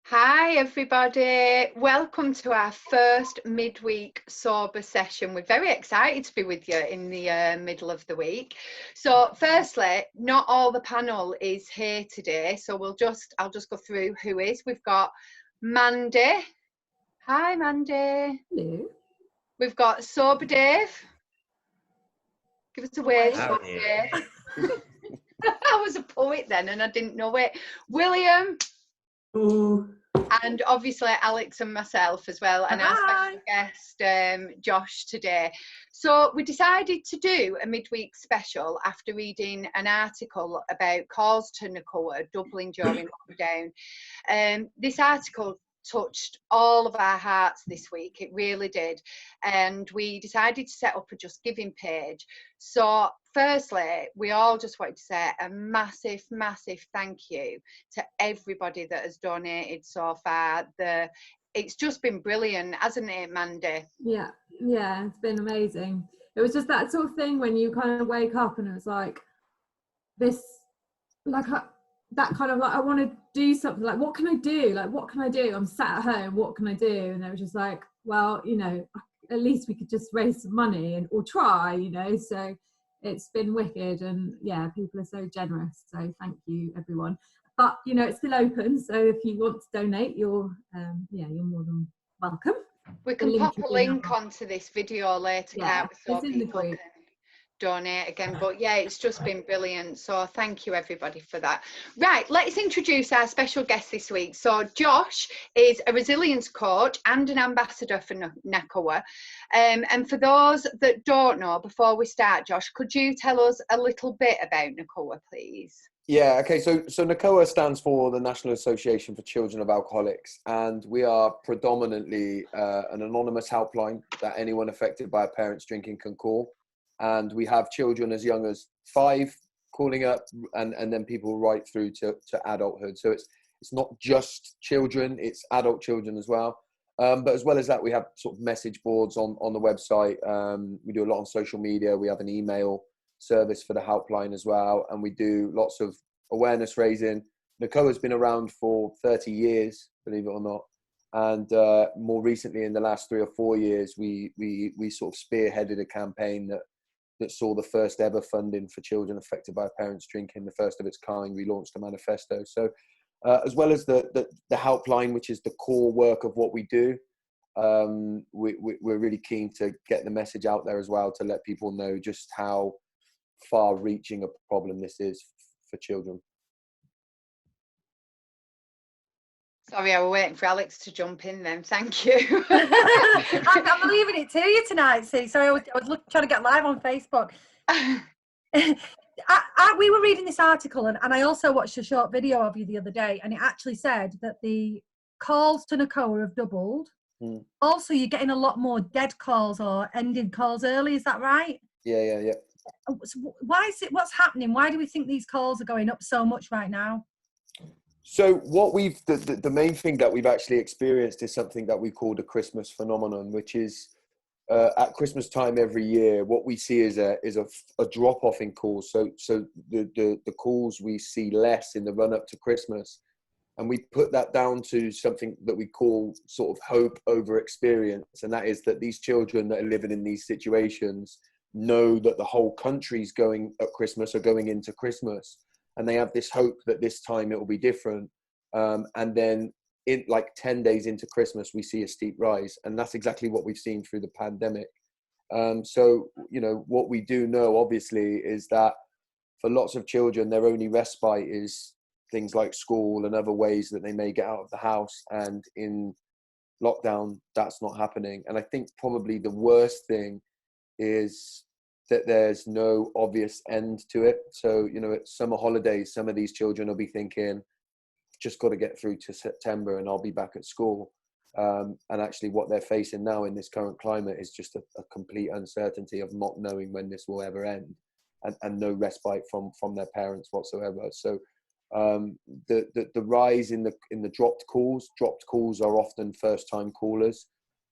Hi everybody, welcome to our first midweek sober session. We're very excited to be with you in the middle of the week. So firstly, not all the panel is here today, so I'll just go through who is. We've got Mandy. Hi Mandy. Hello. We've got Sober Dave. Give us a wave, Sober Dave. I was a poet then and I didn't know it. William. Ooh. And obviously Alex and myself as well, and our special guest Josh today. So we decided to do a midweek special after reading an article about calls to Nacoa doubling during lockdown. This article touched all of our hearts this week, it really did, and we decided to set up a Just Giving page. So firstly, we all just wanted to say a massive thank you to everybody that has donated so far. It's just been brilliant, hasn't it, Mandy? Yeah, it's been amazing. It was just that sort of thing when you kind of wake up and it was like this, like that kind of like, I want to do something, like what can I do? Like what can I do? I'm sat at home, what can I do? And it was just like, well, you know, at least we could just raise some money or try, you know. So it's been wicked, and yeah, people are so generous, so thank you everyone. But you know, it's still open, so if you want to donate, you're more than welcome. We can pop a link onto this video later, can't we, so people can donate again. But yeah, it's just been brilliant, so thank you everybody for that. Right, let's introduce our special guest this week. So Josh is a resilience coach and an ambassador for Nacoa, and for those that don't know, before we start, Josh, could you tell us a little bit about Nacoa, please? Yeah, okay, so Nacoa stands for the National Association for Children of Alcoholics, and we are predominantly an anonymous helpline that anyone affected by a parent's drinking can call. And we have children as young as 5 calling up, and then people right through to adulthood. So it's not just children, it's adult children as well. But as well as that, we have sort of message boards on the website. We do a lot on social media. We have an email service for the helpline as well, and we do lots of awareness raising. Nacoa has been around for 30 years, believe it or not, and more recently, in the last 3 or 4 years, we sort of spearheaded a campaign that saw the first ever funding for children affected by parents drinking, the first of its kind. We launched a manifesto. So as well as the helpline, which is the core work of what we do, we're really keen to get the message out there as well, to let people know just how far-reaching a problem this is for children. Sorry, I was waiting for Alex to jump in then. Thank you. I'm leaving it to you tonight, see. So I was trying to get live on Facebook. We were reading this article, and I also watched a short video of you the other day, and it actually said that the calls to Nacoa have doubled. Also, you're getting a lot more dead calls or ended calls early. Is that right? Yeah. So why is it? What's happening? Why do we think these calls are going up so much right now? So what the main thing that we've actually experienced is something that we call the Christmas phenomenon, which is at Christmas time every year, what we see is a drop off in calls. So the calls we see less in the run up to Christmas, and we put that down to something that we call sort of hope over experience, and that is that these children that are living in these situations know that the whole country's going at Christmas or going into Christmas, and they have this hope that this time it will be different. And then in like 10 days into Christmas, we see a steep rise. And that's exactly what we've seen through the pandemic. So, you know, what we do know, obviously, is that for lots of children, their only respite is things like school and other ways that they may get out of the house. And in lockdown, that's not happening. And I think probably the worst thing is that there's no obvious end to it. So, you know, at summer holidays, some of these children will be thinking, just got to get through to September and I'll be back at school. And actually what they're facing now in this current climate is just a complete uncertainty of not knowing when this will ever end, and no respite from their parents whatsoever. So the rise in the dropped calls are often first time callers.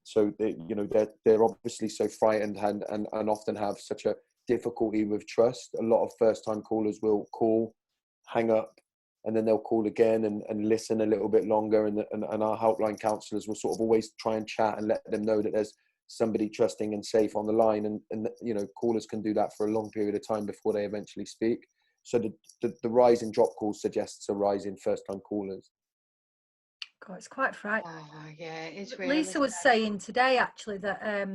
So they're obviously so frightened and often have such a difficulty with trust. A lot of first time callers will call, hang up, and then they'll call again and listen a little bit longer, and our helpline counsellors will sort of always try and chat and let them know that there's somebody trusting and safe on the line, and you know, callers can do that for a long period of time before they eventually speak. So the rise in drop calls suggests a rise in first time callers. God, it's quite frightening. Oh, yeah, it's really Lisa was saying today actually that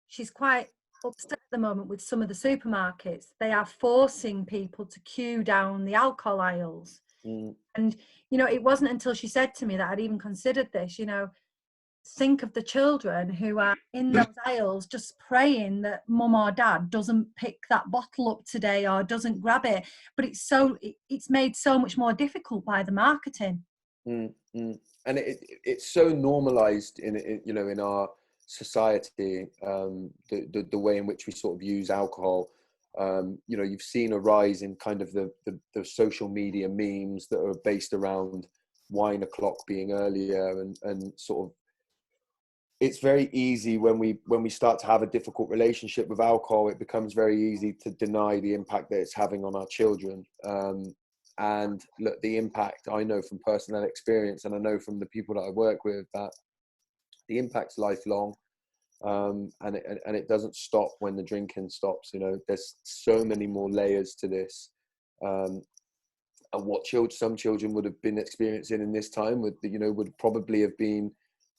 she's quite upset at the moment with some of the supermarkets. They are forcing people to queue down the alcohol aisles. And you know, it wasn't until she said to me that I'd even considered this. You know, think of the children who are in those aisles just praying that mum or dad doesn't pick that bottle up today or doesn't grab it. But it's made so much more difficult by the marketing. And it's so normalized in you know, in our society, the way in which we sort of use alcohol. You know, you've seen a rise in kind of the social media memes that are based around wine o'clock being earlier, and sort of, it's very easy when we start to have a difficult relationship with alcohol, it becomes very easy to deny the impact that it's having on our children. And look, the impact, I know from personal experience, and I know from the people that I work with, that the impact's lifelong, and it doesn't stop when the drinking stops. You know, there's so many more layers to this, and what some children would have been experiencing in this time would probably have been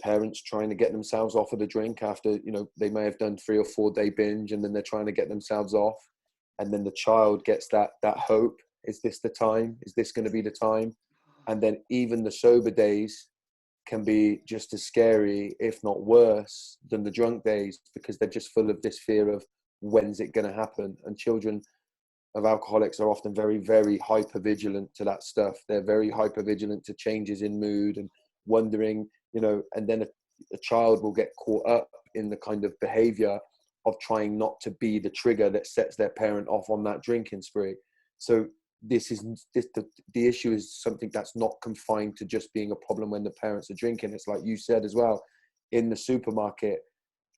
parents trying to get themselves off of the drink after, you know, they may have done 3 or 4 day binge, and then they're trying to get themselves off, and then the child gets that hope. Is this the time? Is this going to be the time? And then even the sober days can be just as scary, if not worse, than the drunk days, because they're just full of this fear of when's it going to happen. And children of alcoholics are often very, very hyper vigilant to that stuff. They're very hyper vigilant to changes in mood and wondering, you know, and then a child will get caught up in the kind of behavior of trying not to be the trigger that sets their parent off on that drinking spree. So the issue is something that's not confined to just being a problem when the parents are drinking. It's like you said as well, in the supermarket,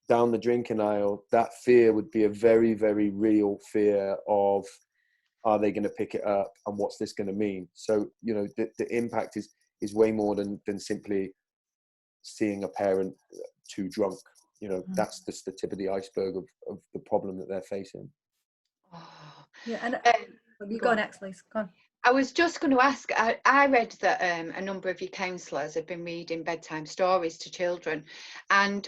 down the drinking aisle, that fear would be a very, very real fear of, are they going to pick it up, and what's this going to mean? So, you know, the impact is way more than simply seeing a parent too drunk. You know, that's just the tip of the iceberg of the problem that they're facing. Oh. Yeah, and you go next, please. Go on. I was just going to ask, I read that a number of your counsellors have been reading bedtime stories to children, and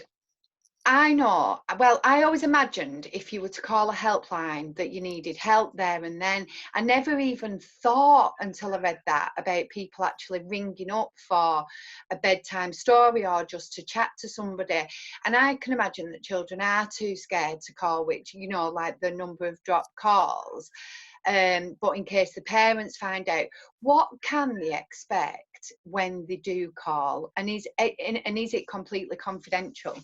I know, well, I always imagined if you were to call a helpline that you needed help there and then. I never even thought until I read that about people actually ringing up for a bedtime story or just to chat to somebody. And I can imagine that children are too scared to call, which, you know, like the number of dropped calls. But in case the parents find out, what can they expect when they do call? And is it completely confidential?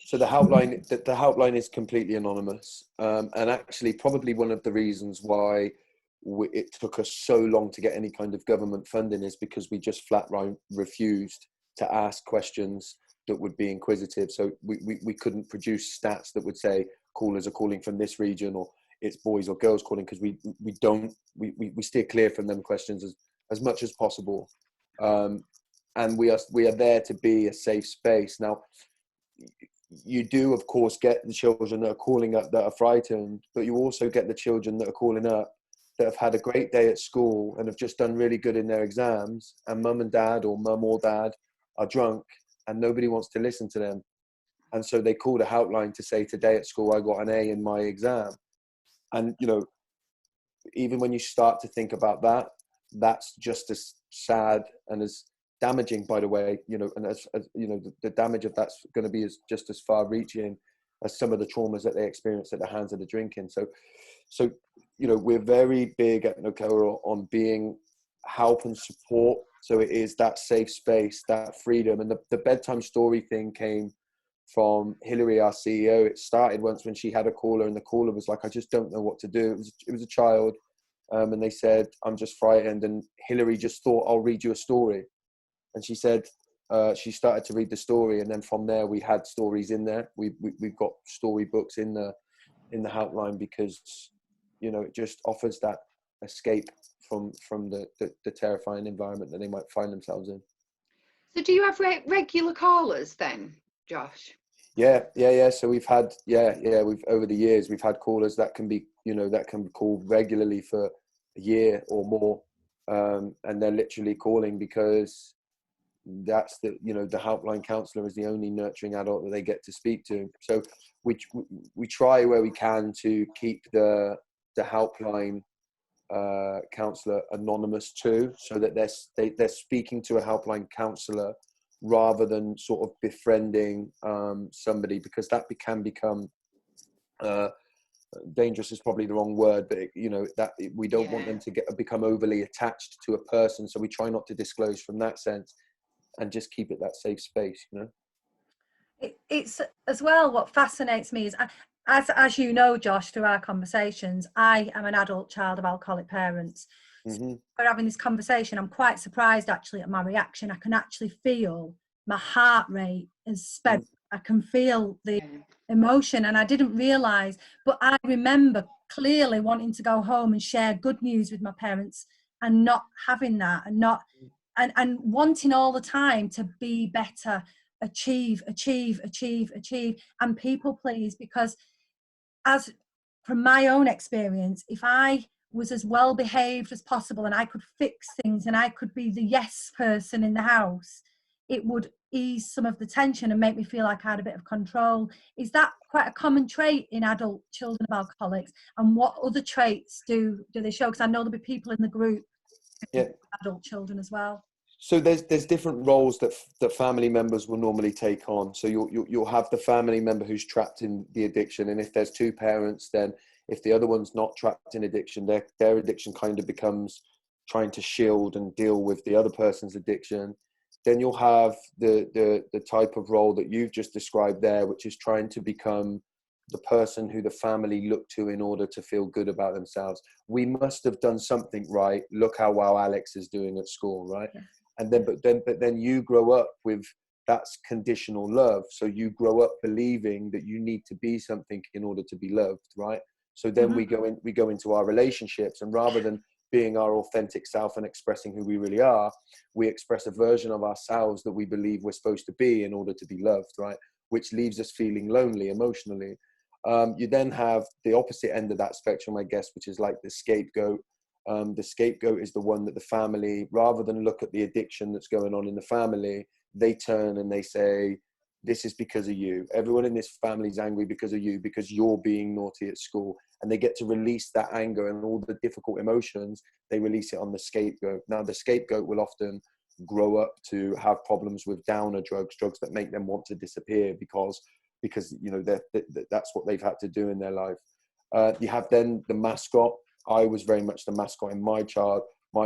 So the helpline is completely anonymous, and actually probably one of the reasons why it took us so long to get any kind of government funding is because we just flat refused to ask questions that would be inquisitive. So we couldn't produce stats that would say callers are calling from this region, or it's boys or girls calling, because we steer clear from them questions as much as possible, and we are there to be a safe space. Now, you do, of course, get the children that are calling up that are frightened, but you also get the children that are calling up that have had a great day at school and have just done really good in their exams, and mum and dad, or mum or dad, are drunk and nobody wants to listen to them. And so they call the helpline to say, today at school I got an A in my exam. And, you know, even when you start to think about that, that's just as sad and as damaging, by the way, you know, and as you know, the damage of that's going to be just as far reaching as some of the traumas that they experience at the hands of the drinking. So you know, we're very big at Nacoa on being help and support. So it is that safe space, that freedom. And the bedtime story thing came from Hillary, our CEO. It started once when she had a caller, and the caller was like, I just don't know what to do. It was a child, and they said, I'm just frightened. And Hillary just thought, I'll read you a story. And she said, she started to read the story, and then from there we had stories in there. We've got story books in the helpline, because, you know, it just offers that escape from the terrifying environment that they might find themselves in. So do you have regular callers then, Josh? Yeah. So we've had, we've over the years, we've had callers that can be, that can be called regularly for a year or more. And they're literally calling because that's the helpline counsellor is the only nurturing adult that they get to speak to. So we try where we can to keep the helpline counsellor anonymous too, so that they're speaking to a helpline counsellor rather than sort of befriending somebody, because that can become dangerous is probably the wrong word, but that we don't want them to become overly attached to a person. So we try not to disclose from that sense, and just keep it that safe space. It's as well, what fascinates me is, as you know, Josh, through our conversations, I am an adult child of alcoholic parents. Mm-hmm. So we're having this conversation, I'm quite surprised actually at my reaction. I can actually feel my heart rate has sped. I can feel the emotion, and I didn't realise, but I remember clearly wanting to go home and share good news with my parents, and not having that, and wanting all the time to be better, achieve, and people please, because as from my own experience, if I was as well behaved as possible and I could fix things and I could be the yes person in the house, it would ease some of the tension and make me feel like I had a bit of control. Is that quite a common trait in adult children of alcoholics? And what other traits do they show? Because I know there'll be people in the group, adult children as well. So there's different roles that family members will normally take on. So you'll have the family member who's trapped in the addiction, and if there's two parents, then if the other one's not trapped in addiction, their addiction kind of becomes trying to shield and deal with the other person's addiction. Then you'll have the type of role that you've just described there, which is trying to become the person who the family look to in order to feel good about themselves. We must have done something right. Look how well Alex is doing at school, right? Yeah. And but then you grow up with that's conditional love. So you grow up believing that you need to be something in order to be loved, right? So then we go into our relationships, and rather than being our authentic self and expressing who we really are, we express a version of ourselves that we believe we're supposed to be in order to be loved, right? Which leaves us feeling lonely emotionally. You then have the opposite end of that spectrum, I guess, which is like the scapegoat. The scapegoat is the one that the family, rather than look at the addiction that's going on in the family, they turn and they say, this is because of you. Everyone in this family is angry because of you, because you're being naughty at school. And they get to release that anger and all the difficult emotions. They release it on the scapegoat. Now, the scapegoat will often grow up to have problems with downer drugs that make them want to disappear because that's what they've had to do in their life. You have then the mascot. I was very much the mascot in my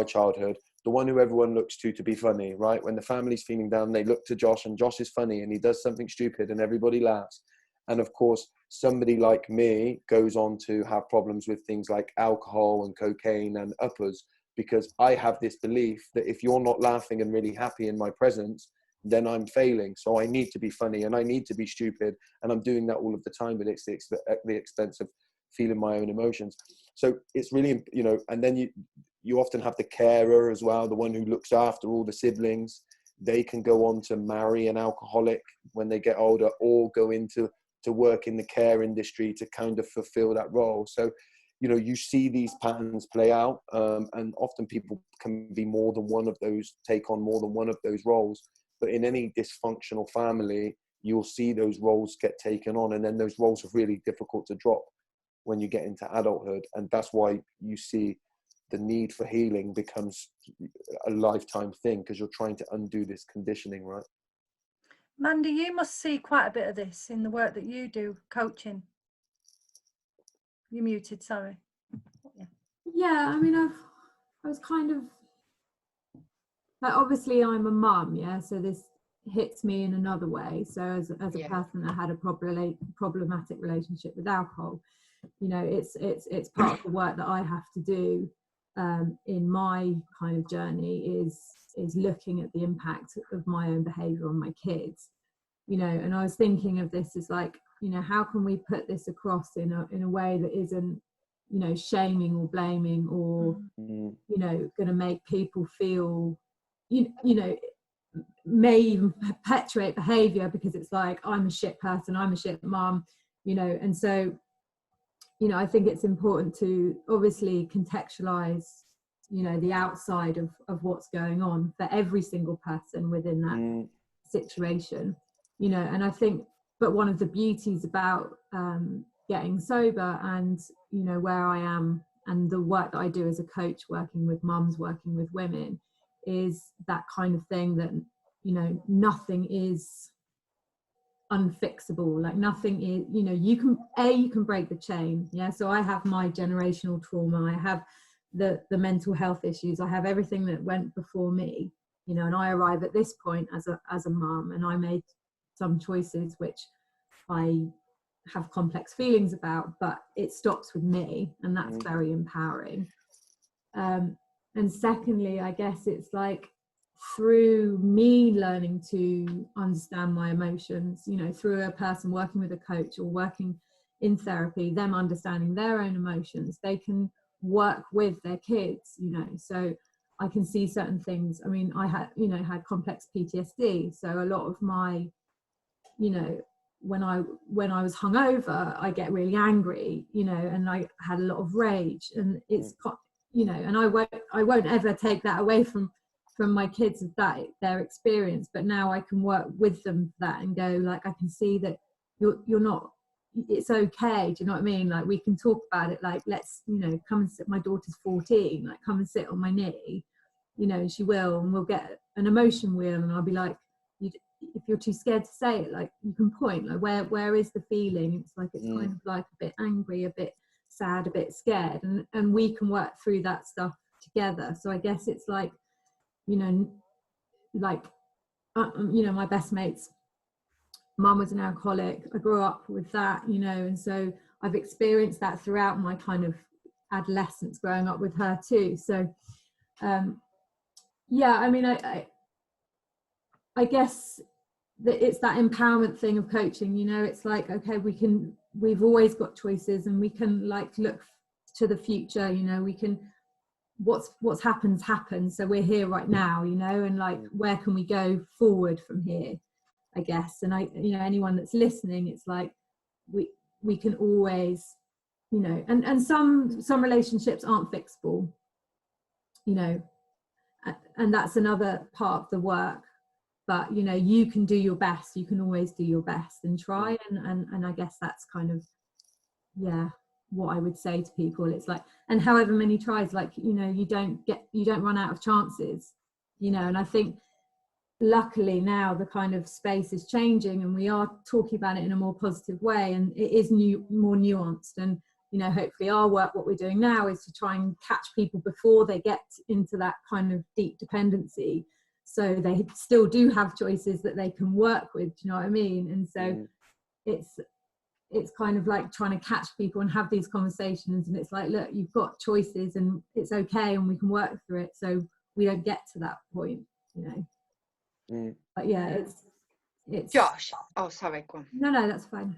childhood, the one who everyone looks to be funny, right? When the family's feeling down, they look to Josh, and Josh is funny, and he does something stupid, and everybody laughs. And of course, somebody like me goes on to have problems with things like alcohol and cocaine and uppers, because I have this belief that if you're not laughing and really happy in my presence, then I'm failing. So I need to be funny and I need to be stupid, and I'm doing that all of the time, but it's at the expense of feeling my own emotions. So it's really, and then you often have the carer as well, the one who looks after all the siblings. They can go on to marry an alcoholic when they get older, or go into work in the care industry to kind of fulfill that role. So, you see these patterns play out, and often people can be more than one of those, take on more than one of those roles. But in any dysfunctional family, you'll see those roles get taken on, and then those roles are really difficult to drop when you get into adulthood. And that's why you see the need for healing becomes a lifetime thing, because you're trying to undo this conditioning, right? Mandy, you must see quite a bit of this in the work that you do, coaching. You're muted, sorry. Yeah, I mean, I was kind of, like, obviously I'm a mum, so this hits me in another way. So as a person that had a problematic relationship with alcohol, it's part of the work that I have to do in my kind of journey is looking at the impact of my own behavior on my kids, and I was thinking of this as like, how can we put this across in a way that isn't you know, shaming or blaming or, you know, going to make people feel, you know, may even perpetuate behavior because it's like, I'm a shit person, I'm a shit mom, you know. And so, you know, I think it's important to obviously contextualize, you know, the outside of what's going on for every single person within that situation, you know. And I think, but one of the beauties about getting sober and, you know, where I am and the work that I do as a coach, working with mums, working with women, is that kind of thing that, you know, nothing is unfixable. Like nothing is, you know, you can break the chain. Yeah. So I have my generational trauma, I have the mental health issues, I have everything that went before me, you know, and I arrive at this point as a mum, and I made some choices which I have complex feelings about, but it stops with me, and that's very empowering. And secondly, I guess it's like, through me learning to understand my emotions, you know, through a person working with a coach or working in therapy, them understanding their own emotions, they can work with their kids, you know. So I can see certain things. I mean, I had, you know, had complex PTSD, so a lot of my, you know, when I was hungover, I get really angry, you know, and I had a lot of rage, and it's, you know, and I won't ever take that away from my kids, of that, their experience. But now I can work with them for that and go, like, I can see that you're not, it's okay, do you know what I mean? Like, we can talk about it, like, let's, you know, come and sit, my daughter's 14, like, come and sit on my knee, you know, and she will, and we'll get an emotion wheel, and I'll be like, if you're too scared to say it, like, you can point, like, where is the feeling? It's like, it's kind of like a bit angry, a bit sad, a bit scared, and we can work through that stuff together. So I guess it's like, you know, like, you know, my best mate's mum was an alcoholic. I grew up with that, you know, and so I've experienced that throughout my kind of adolescence, growing up with her too. So yeah, I mean, I guess that it's that empowerment thing of coaching, you know. It's like, okay, we've always got choices, and we can, like, look to the future, you know. We can, what's happened, so we're here right now, you know, and like, where can we go forward from here, I guess. And I, you know, anyone that's listening, it's like, we can always, you know, and some relationships aren't fixable, you know, and that's another part of the work. But, you know, you can do your best, you can always do your best and try, and I guess that's kind of, yeah, what I would say to people. It's like, and however many tries, like, you know, you don't run out of chances, you know. And I think luckily now the kind of space is changing, and we are talking about it in a more positive way, and it is more nuanced. And, you know, hopefully our work, what we're doing now, is to try and catch people before they get into that kind of deep dependency, so they still do have choices that they can work with, do you know what I mean? And so it's kind of like trying to catch people and have these conversations, and it's like, look, you've got choices, and it's okay, and we can work through it, so we don't get to that point, you know. But yeah, it's Josh, oh sorry, go on. No, that's fine.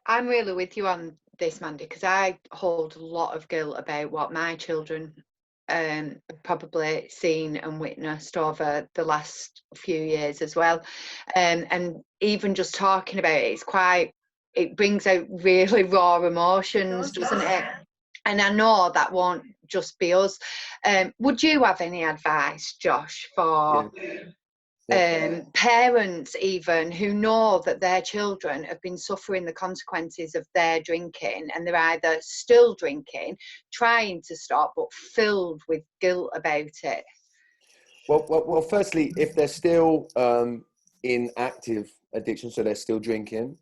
I'm really with you on this, Mandy, because I hold a lot of guilt about what my children probably seen and witnessed over the last few years as well, and even just talking about it, it brings out really raw emotions, doesn't it? And I know that won't just be us. Would you have any advice, Josh, for parents even who know that their children have been suffering the consequences of their drinking, and they're either still drinking, trying to stop, but filled with guilt about it? Well, firstly, if they're still in active addiction, so they're still drinking,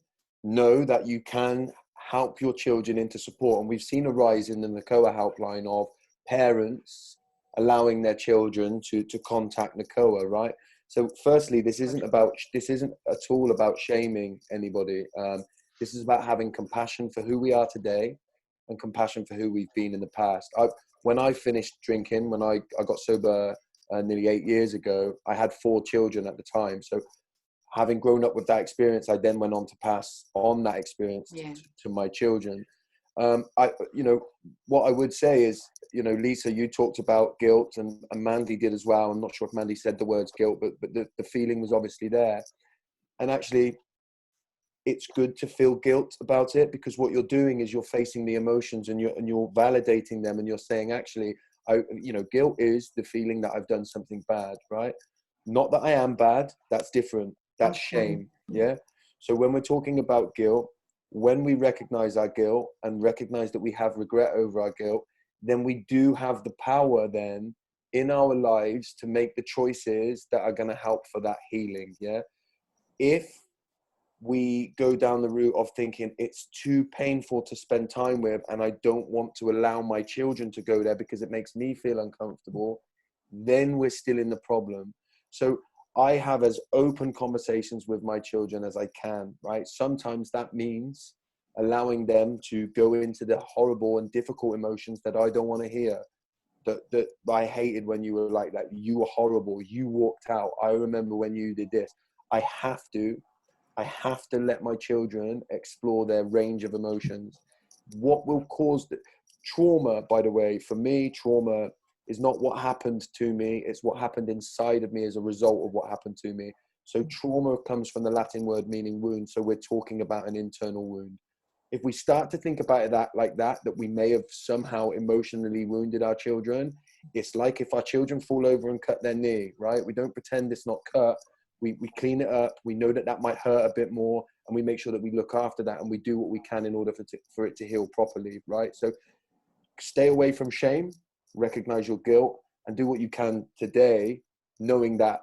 know that you can help your children into support. And we've seen a rise in the Nacoa helpline of parents allowing their children to contact Nacoa, right? So firstly, this isn't at all about shaming anybody. This is about having compassion for who we are today and compassion for who we've been in the past. When I finished drinking, when I got sober nearly 8 years ago, I had 4 children at the time. So having grown up with that experience, I then went on to pass on that experience to my children. What I would say is, Lisa, you talked about guilt, and Mandy did as well. I'm not sure if Mandy said the words guilt, but the feeling was obviously there. And actually, it's good to feel guilt about it, because what you're doing is you're facing the emotions and you're validating them, and you're saying, actually, guilt is the feeling that I've done something bad, right? Not that I am bad. That's different. That's shame. Yeah. So when we're talking about guilt, when we recognize our guilt and recognize that we have regret over our guilt, then we do have the power then in our lives to make the choices that are going to help for that healing. Yeah. If we go down the route of thinking it's too painful to spend time with, and I don't want to allow my children to go there because it makes me feel uncomfortable, then we're still in the problem. So I have as open conversations with my children as I can, right? Sometimes that means allowing them to go into the horrible and difficult emotions that I don't want to hear. That I hated when you were like that. You were horrible. You walked out. I remember when you did this. I have to let my children explore their range of emotions. What will cause the trauma, by the way, for me, trauma is not what happened to me. It's what happened inside of me as a result of what happened to me. So trauma comes from the Latin word meaning wound. So we're talking about an internal wound. If we start to think about it like that we may have somehow emotionally wounded our children, it's like if our children fall over and cut their knee, right? We don't pretend it's not cut. We clean it up. We know that might hurt a bit more, and we make sure that we look after that, and we do what we can in order for it to heal properly, right? So stay away from shame, recognize your guilt, and do what you can today, knowing that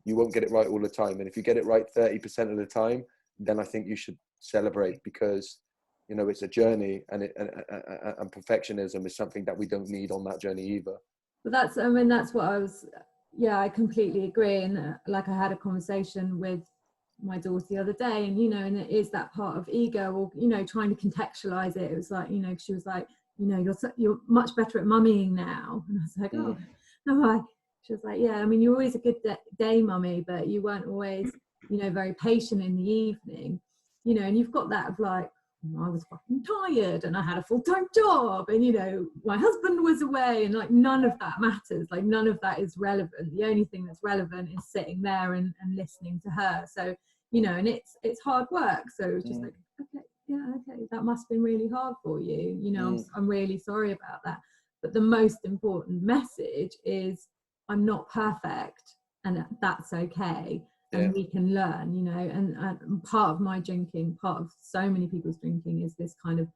you won't get it right all the time. And if you get it right 30% of the time, then I think you should celebrate, because it's a journey, and perfectionism is something that we don't need on that journey either. But that's what I was. Yeah, I completely agree. And like, I had a conversation with my daughter the other day, and and it is that part of ego, or trying to contextualize it. It was like, she was like, you're much better at mummying now, and I was like, oh, no, she was like, yeah, you're always a good day mummy, but you weren't always very patient in the evening, and you've got that of like, I was fucking tired, and I had a full-time job, and my husband was away, and like none of that matters, like none of that is relevant. The only thing that's relevant is sitting there and listening to her. So and it's hard work. So it was just like, okay, that must have been really hard for you. I'm really sorry about that. But the most important message is, I'm not perfect, and that's okay. And we can learn, and part of my drinking, part of so many people's drinking, is this kind of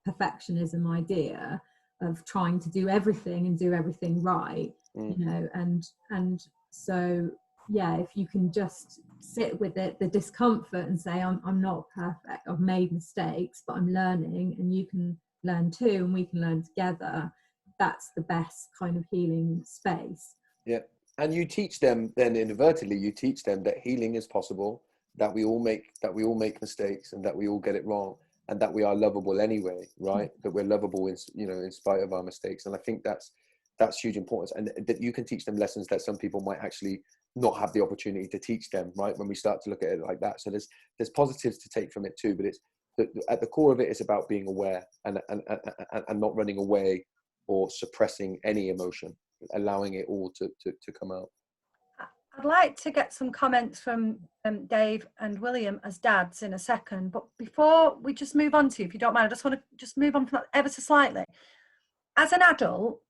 perfectionism idea of trying to do everything and do everything right, and so, if you can just sit with it, the discomfort, and say, I'm not perfect, I've made mistakes, but I'm learning, and you can learn too, and we can learn together. That's the best kind of healing space. Yeah. And you teach them, then inadvertently, you teach them that healing is possible, that we all make mistakes, and that we all get it wrong, and that we are lovable anyway, right? That we're lovable in spite of our mistakes. And I think that's huge importance, and that you can teach them lessons that some people might actually not have the opportunity to teach them, right? When we start to look at it like that. So there's positives to take from it too, but it's at the core of it is about being aware and not running away or suppressing any emotion, allowing it all to come out. I'd like to get some comments from Dave and William as dads in a second, but before we just move on to, if you don't mind, I just want to just move on from that ever so slightly. As an adult,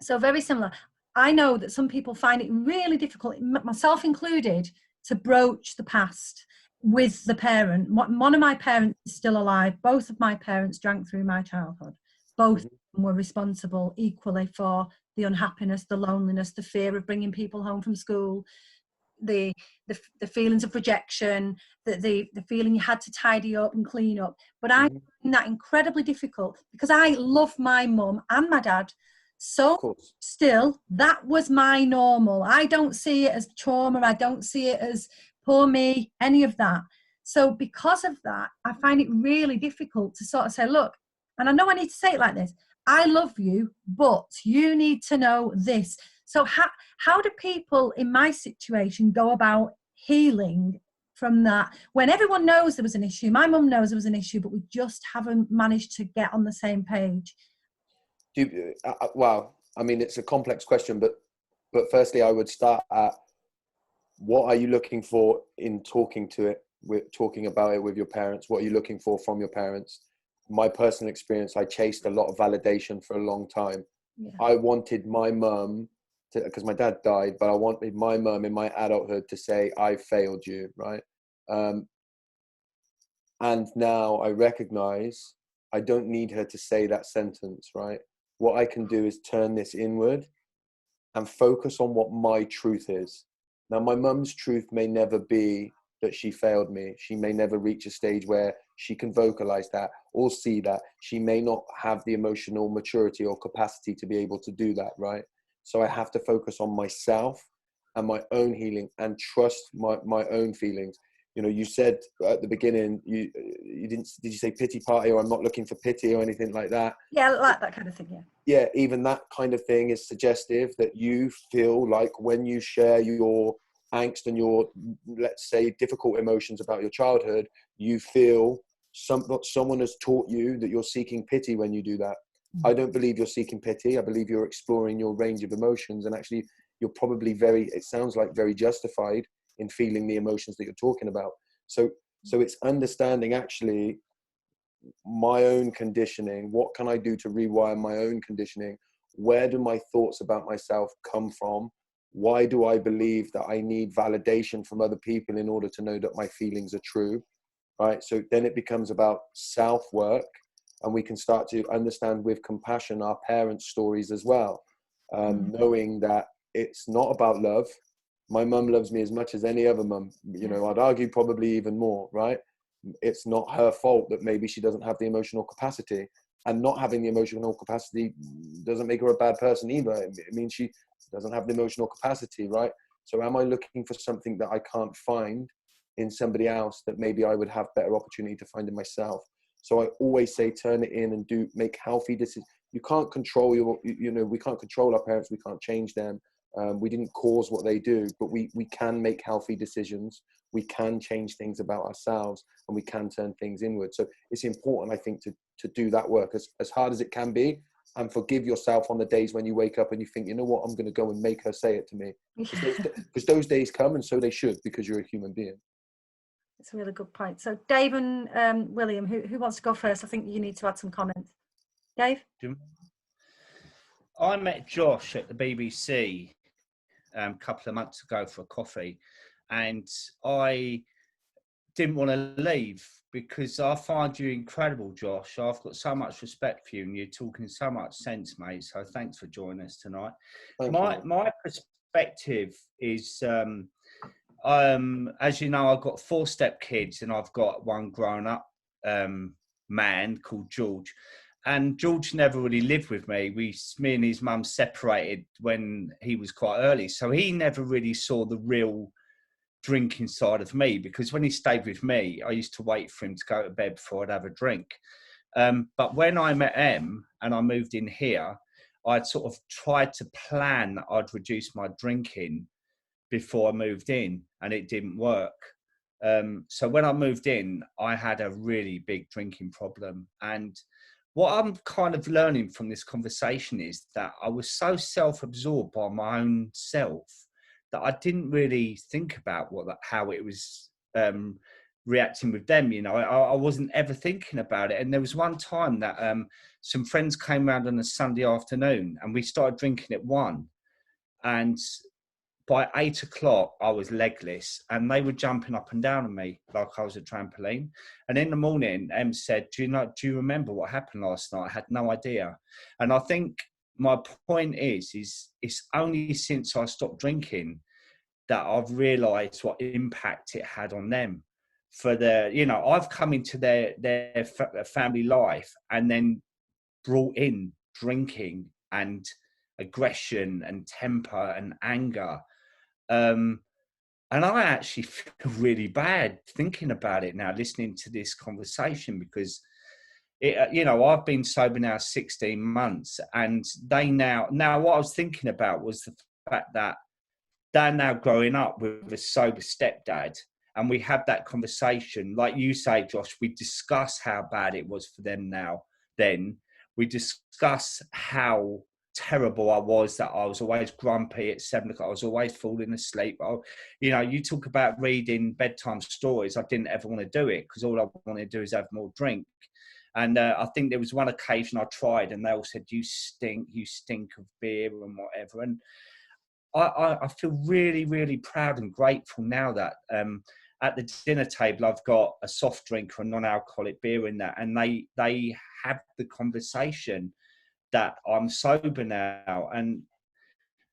so very similar, I know that some people find it really difficult, myself included, to broach the past with the parent. One of my parents is still alive. Both of my parents drank through my childhood. Both of them were responsible equally for the unhappiness, the loneliness, the fear of bringing people home from school, the feelings of rejection, the feeling you had to tidy up and clean up. But I find that incredibly difficult, because I love my mum and my dad. So still, that was my normal. I don't see it as trauma. I don't see it as poor me, any of that. So because of that, I find it really difficult to sort of say, look, and I know I need to say it like this, I love you, but you need to know this. So how do people in my situation go about healing from that, when everyone knows there was an issue, my mum knows there was an issue, but we just haven't managed to get on the same page? Wow. I mean, it's a complex question, but firstly, I would start at, what are you looking for in talking about it with your parents? What are you looking for from your parents? My personal experience, I chased a lot of validation for a long time. Yeah. I wanted my mum to, because my dad died, but I wanted my mum in my adulthood to say, I failed you, right? And now I recognize I don't need her to say that sentence, right? What I can do is turn this inward and focus on what my truth is. Now, my mum's truth may never be that she failed me. She may never reach a stage where she can vocalize that or see that. She may not have the emotional maturity or capacity to be able to do that, right? So I have to focus on myself and my own healing and trust my own feelings. You know, you said at the beginning, you did you say pity party, or I'm not looking for pity or anything like that? Yeah, like that kind of thing, yeah. Yeah, even that kind of thing is suggestive that you feel like when you share your angst and your, let's say, difficult emotions about your childhood, you feel someone has taught you that you're seeking pity when you do that. I don't believe you're seeking pity. I believe you're exploring your range of emotions, and actually you're probably it sounds like very justified in feeling the emotions that you're talking about. So it's understanding actually my own conditioning. What can I do to rewire my own conditioning? Where do my thoughts about myself come from? Why do I believe that I need validation from other people in order to know that my feelings are true? Right? So then it becomes about self-work, and we can start to understand with compassion our parents' stories as well, knowing that it's not about love. My mum loves me as much as any other mum. You know, I'd argue probably even more, right? It's not her fault that maybe she doesn't have the emotional capacity, and not having the emotional capacity doesn't make her a bad person either. It means she doesn't have the emotional capacity, right? So am I looking for something that I can't find in somebody else that maybe I would have better opportunity to find in myself? So I always say, turn it in and make healthy decisions. You can't control we can't control our parents. We can't change them. We didn't cause what they do, but we can make healthy decisions. We can change things about ourselves, and we can turn things inward. So it's important, I think, to do that work as hard as it can be, and forgive yourself on the days when you wake up and you think, you know what, I'm going to go and make her say it to me. Because those days come, and so they should, because you're a human being. It's a really good point. So Dave and William, who wants to go first? I think you need to add some comments. Dave? I met Josh at the BBC a couple of months ago for a coffee, and I didn't want to leave because I find you incredible, Josh. I've got so much respect for you, and you're talking so much sense, mate. So thanks for joining us tonight. My perspective is, as you know, I've got 4 stepkids, and I've got one grown-up man called George. And George never really lived with me. Me and his mum separated when he was quite early. So he never really saw the real drinking side of me, because when he stayed with me, I used to wait for him to go to bed before I'd have a drink. But when I met Em and I moved in here, I'd sort of tried to plan that I'd reduce my drinking before I moved in, and it didn't work. So when I moved in, I had a really big drinking problem. And what I'm kind of learning from this conversation is that I was so self-absorbed by my own self that I didn't really think about how it was reacting with them. You know, I wasn't ever thinking about it. And there was one time that some friends came around on a Sunday afternoon, and we started drinking at 1. And by 8 o'clock, I was legless, and they were jumping up and down on me like I was a trampoline. And in the morning, Em said, do you remember what happened last night? I had no idea. And I think my point is it's only since I stopped drinking that I've realised what impact it had on them. I've come into their family life and then brought in drinking and aggression and temper and anger. And I actually feel really bad thinking about it now, listening to this conversation, because I've been sober now 16 months, and now what I was thinking about was the fact that they're now growing up with a sober stepdad, and we had that conversation. Like you say, Josh, we discuss how bad it was for them now. Then we discuss how terrible I was, that I was always grumpy at 7 o'clock. I was always falling asleep. You know, you talk about reading bedtime stories. I didn't ever want to do it because all I wanted to do is have more drink. And I think there was one occasion I tried and they all said, you stink of beer and whatever. And I feel really, really proud and grateful now that at the dinner table, I've got a soft drink or a non-alcoholic beer in that. And they have the conversation that I'm sober now. And,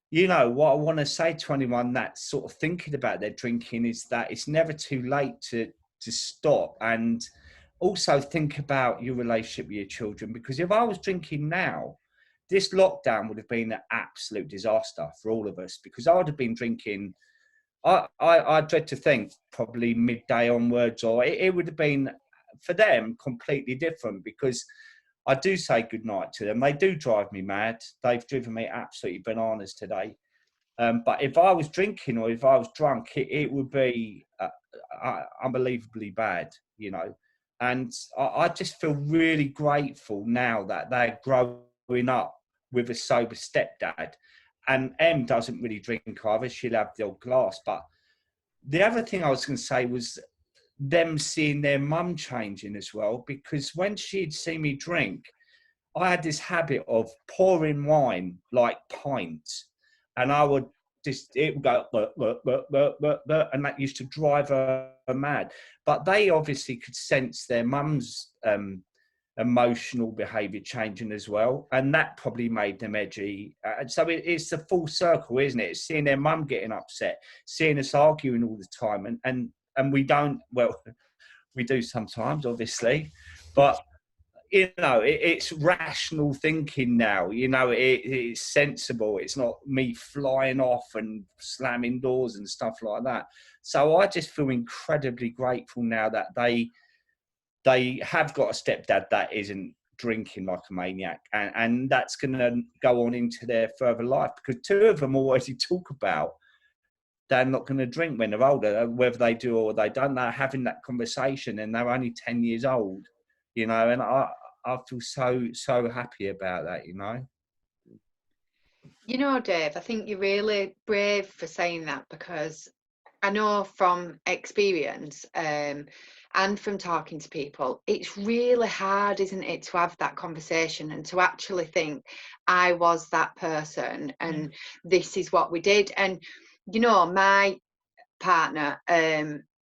you know, what I want to say to anyone that's sort of thinking about their drinking is that it's never too late to stop. And also think about your relationship with your children, because if I was drinking now, this lockdown would have been an absolute disaster for all of us, because I would have been drinking, I dread to think, probably midday onwards, or it would have been, for them, completely different, because I do say goodnight to them. They do drive me mad. They've driven me absolutely bananas today. But if I was drinking or if I was drunk, it would be unbelievably bad, you know. And I just feel really grateful now that they're growing up with a sober stepdad. And Em doesn't really drink either. She'll have the odd glass. But the other thing I was going to say was them seeing their mum changing as well, because when she'd see me drink, I had this habit of pouring wine like pints, and I would it would go and that used to drive her mad. But they obviously could sense their mum's emotional behaviour changing as well, and that probably made them edgy. So it's the full circle, isn't it? It's seeing their mum getting upset, seeing us arguing all the time, and we don't, well, we do sometimes, obviously, but you know, it's rational thinking now. You know, it's sensible. It's not me flying off and slamming doors and stuff like that. So I just feel incredibly grateful now that they have got a stepdad that isn't drinking like a maniac, and that's going to go on into their further life, because two of them already talk about they're not going to drink when they're older, whether they do or they don't. They're having that conversation, and they're only 10 years old, you know, and I feel so happy about that, you know. You know, Dave, I think you're really brave for saying that, because I know from experience and from talking to people, it's really hard, isn't it, to have that conversation and to actually think, I was that person and this is what we did. And, you know, my partner,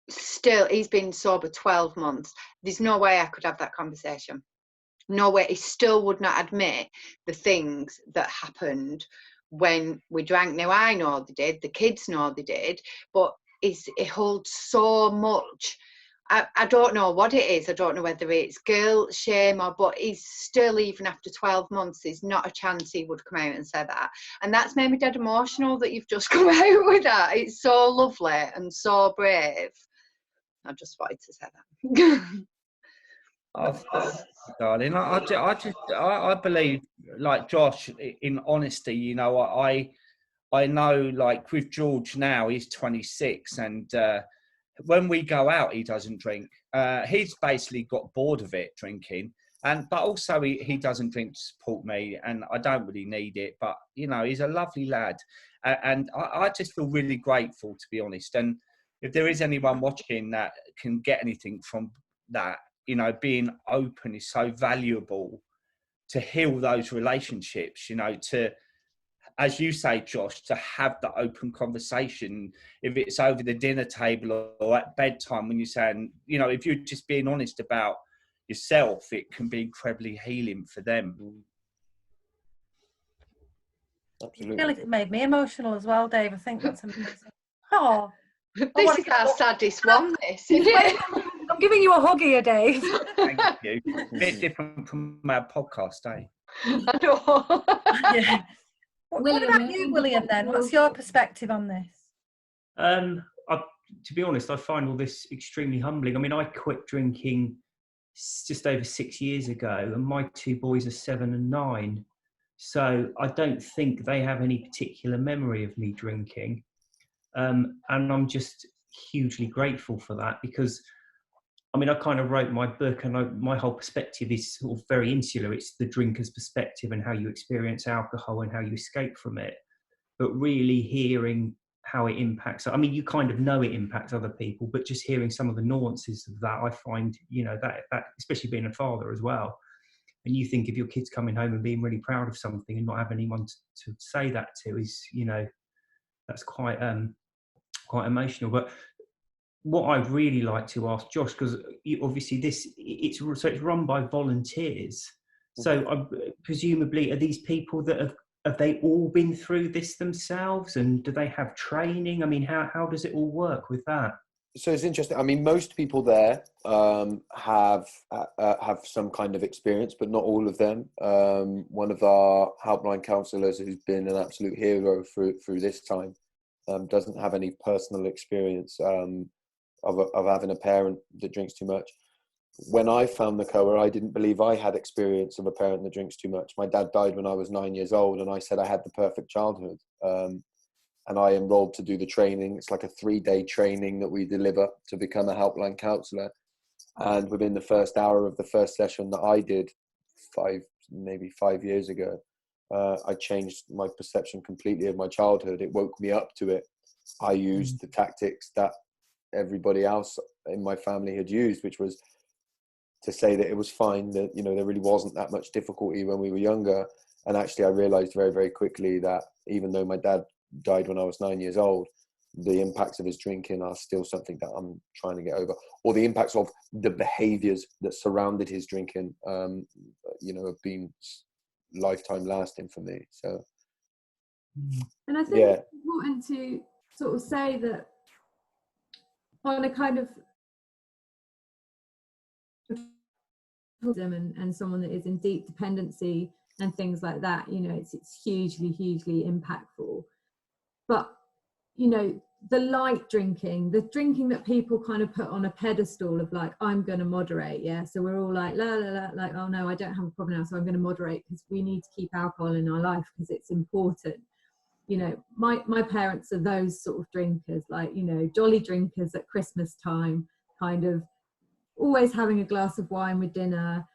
still, he's been sober 12 months. There's no way I could have that conversation. No way. He still would not admit the things that happened when we drank. Now, I know they did, the kids know they did, but it holds so much. I don't know what it is. I don't know whether it's guilt, shame, but he's still, even after 12 months, there's not a chance he would come out and say that. And that's made me dead emotional that you've just come out with that. It's so lovely and so brave. I just wanted to say that. Darling, I believe, like Josh, in honesty, you know, I know, like with George now, he's 26, and when we go out, he doesn't drink. He's basically got bored of it, drinking, but also he doesn't drink to support me, and I don't really need it. But you know, he's a lovely lad, and I just feel really grateful, to be honest. And if there is anyone watching that can get anything from that, you know, being open is so valuable to heal those relationships, you know, to, as you say, Josh, to have the open conversation, if it's over the dinner table or at bedtime, when you're saying, you know, if you're just being honest about yourself, it can be incredibly healing for them. Absolutely. It made me emotional as well, Dave. I think that's amazing. Oh, this is our saddest one, this, isn't it? I'm giving you a hug here, Dave. Thank you. A bit different from our podcast, eh? I know. Yeah. What about you, William, then? What's your perspective on this? To be honest, I find all this extremely humbling. I mean, I quit drinking just over 6 years ago, and my two boys are 7 and 9. So I don't think they have any particular memory of me drinking. And I'm just hugely grateful for that, because I mean, I kind of wrote my book, and my whole perspective is sort of very insular. It's the drinker's perspective and how you experience alcohol and how you escape from it. But really hearing how it impacts, I mean, you kind of know it impacts other people, but just hearing some of the nuances of that, I find, you know, that especially being a father as well. And you think if your kid's coming home and being really proud of something and not having anyone to say that to is, you know, that's quite emotional. But what I'd really like to ask Josh, because obviously it's run by volunteers. So presumably, are these people that have they all been through this themselves, and do they have training? I mean, how does it all work with that? So it's interesting. I mean, most people there have some kind of experience, but not all of them. One of our helpline counsellors, who's been an absolute hero through this time, doesn't have any personal experience of having a parent that drinks too much. When I found Nacoa, I didn't believe I had experience of a parent that drinks too much. My dad died when I was 9 years old, and I said I had the perfect childhood. And I enrolled to do the training. It's like a 3-day training that we deliver to become a helpline counsellor. And within the first hour of the first session that I did maybe 5 years ago, I changed my perception completely of my childhood. It woke me up to it. I used the tactics that everybody else in my family had used, which was to say that it was fine, that, you know, there really wasn't that much difficulty when we were younger. And actually I realized very, very quickly that even though my dad died when I was 9 years old, the impacts of his drinking are still something that I'm trying to get over, or the impacts of the behaviors that surrounded his drinking, you know, have been lifetime lasting for me. So, and I think it's important to sort of say that on a kind of and someone that is in deep dependency and things like that, you know, it's hugely impactful. But, you know, the light drinking, the drinking that people kind of put on a pedestal of like, I'm going to moderate, yeah, so we're all like like, oh no, I don't have a problem now, so I'm going to moderate because we need to keep alcohol in our life because it's important. You know, my parents are those sort of drinkers, like, you know, jolly drinkers at Christmas time, kind of always having a glass of wine with dinner,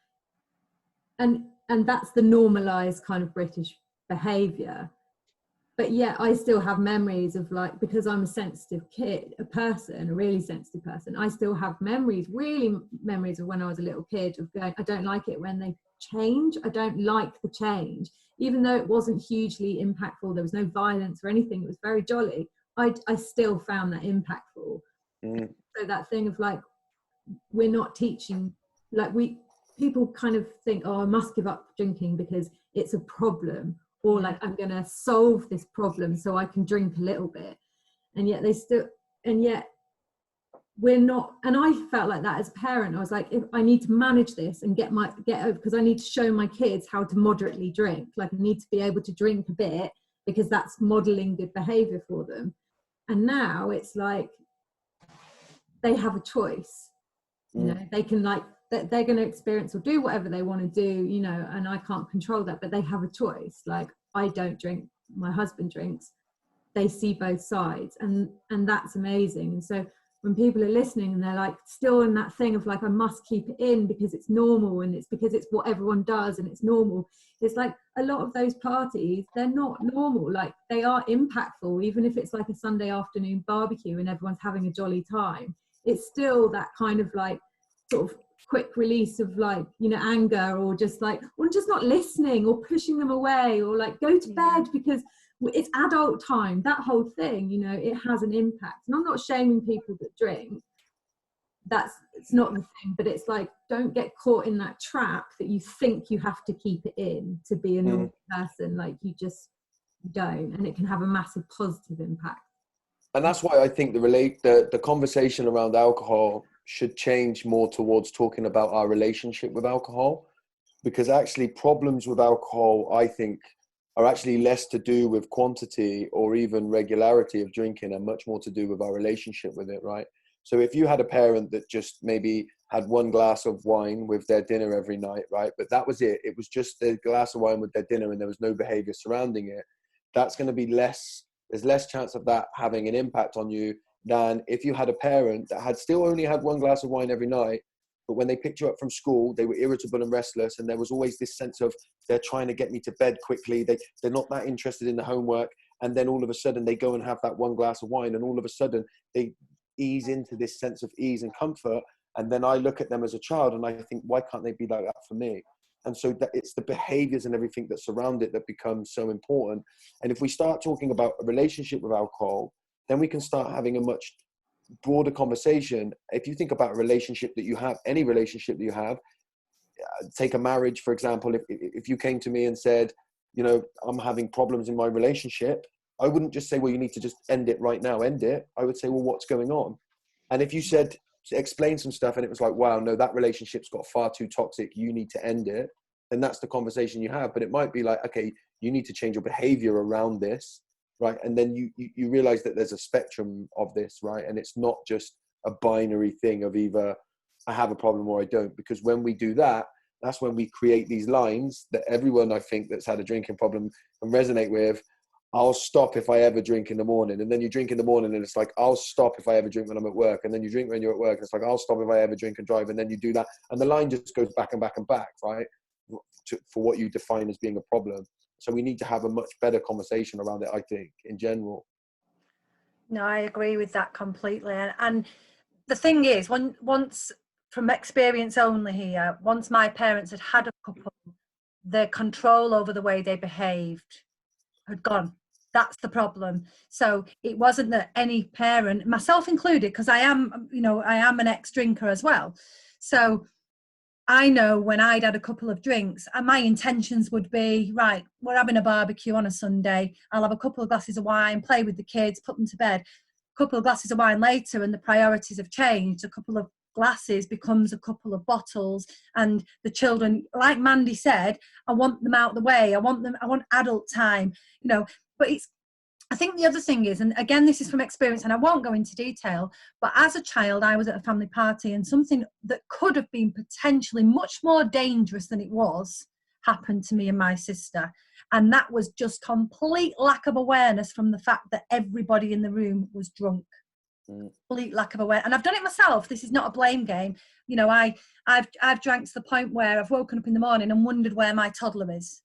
and that's the normalized kind of British behavior. But yet I still have memories of, like, because I'm a sensitive kid, a really sensitive person, I still have memories of when I was a little kid of going, I don't like it when they change, I don't like the change, even though it wasn't hugely impactful, there was no violence or anything, it was very jolly, I still found that impactful. So that thing of like, we're not teaching, like, people kind of think, oh, I must give up drinking because it's a problem, or like, I'm gonna solve this problem so I can drink a little bit, and yet we're not. And I felt like that as a parent. I was like, if I need to manage this and get over, because I need to show my kids how to moderately drink, like I need to be able to drink a bit because that's modeling good behavior for them. And now it's like they have a choice. You know, they can, like, they're going to experience or do whatever they want to do, you know, and I can't control that, but they have a choice. Like, I don't drink, my husband drinks, they see both sides, and that's amazing. And so when people are listening and they're like still in that thing of like, I must keep it in because it's normal and it's because it's what everyone does and it's normal, it's like a lot of those parties, they're not normal, like they are impactful. Even if it's like a Sunday afternoon barbecue and everyone's having a jolly time, it's still that kind of like sort of quick release of, like, you know, anger, or just like, or just not listening, or pushing them away, or like, go to bed because it's adult time, that whole thing, you know, it has an impact. And I'm not shaming people that drink, it's not the thing, but it's like, don't get caught in that trap that you think you have to keep it in to be a normal person, like you just don't, and it can have a massive positive impact. And that's why I think the conversation around alcohol should change more towards talking about our relationship with alcohol, because actually problems with alcohol, I think, are actually less to do with quantity or even regularity of drinking, and much more to do with our relationship with it, right? So if you had a parent that just maybe had one glass of wine with their dinner every night, right, but that was it, it was just a glass of wine with their dinner and there was no behavior surrounding it, that's going to be there's less chance of that having an impact on you than if you had a parent that had still only had one glass of wine every night, but when they picked you up from school, they were irritable and restless, and there was always this sense of they're trying to get me to bed quickly. They're not that interested in the homework, and then all of a sudden they go and have that one glass of wine, and all of a sudden they ease into this sense of ease and comfort. And then I look at them as a child and I think, why can't they be like that for me? And so that it's the behaviors and everything that surround it that becomes so important. And if we start talking about a relationship with alcohol, then we can start having a much broader conversation. If you think about a relationship that you have, any relationship that you have, take a marriage, for example. If you came to me and said, you know, I'm having problems in my relationship, I wouldn't just say, well, you need to just end it right now, end it. I would say, well, what's going on? And if you said, explain some stuff, and it was like, wow, no, that relationship's got far too toxic, you need to end it, then that's the conversation you have. But it might be like, okay, you need to change your behavior around this, right? And then you realize that there's a spectrum of this, right? And it's not just a binary thing of either I have a problem or I don't. Because when we do that, that's when we create these lines that everyone, I think, that's had a drinking problem can resonate with. I'll stop if I ever drink in the morning. And then you drink in the morning and it's like, I'll stop if I ever drink when I'm at work. And then you drink when you're at work. And it's like, I'll stop if I ever drink and drive. And then you do that. And the line just goes back and back and back, right? For what you define as being a problem. So we need to have a much better conversation around it, I think, in general. No, I agree with that completely. And the thing is, once, from experience only here, once my parents had had a couple, their control over the way they behaved had gone. That's the problem. So it wasn't that any parent, myself included, because I am an ex-drinker as well. So I know when I'd had a couple of drinks, and my intentions would be, right, we're having a barbecue on a Sunday, I'll have a couple of glasses of wine, play with the kids, put them to bed. A couple of glasses of wine later and the priorities have changed. A couple of glasses becomes a couple of bottles, and the children, like Mandy said, I want them out the way. I want adult time, you know. But I think the other thing is, and again, this is from experience, and I won't go into detail, but as a child, I was at a family party and something that could have been potentially much more dangerous than it was happened to me and my sister. And that was just complete lack of awareness from the fact that everybody in the room was drunk. Complete lack of awareness. And I've done it myself. This is not a blame game. You know, I've drank to the point where I've woken up in the morning and wondered where my toddler is.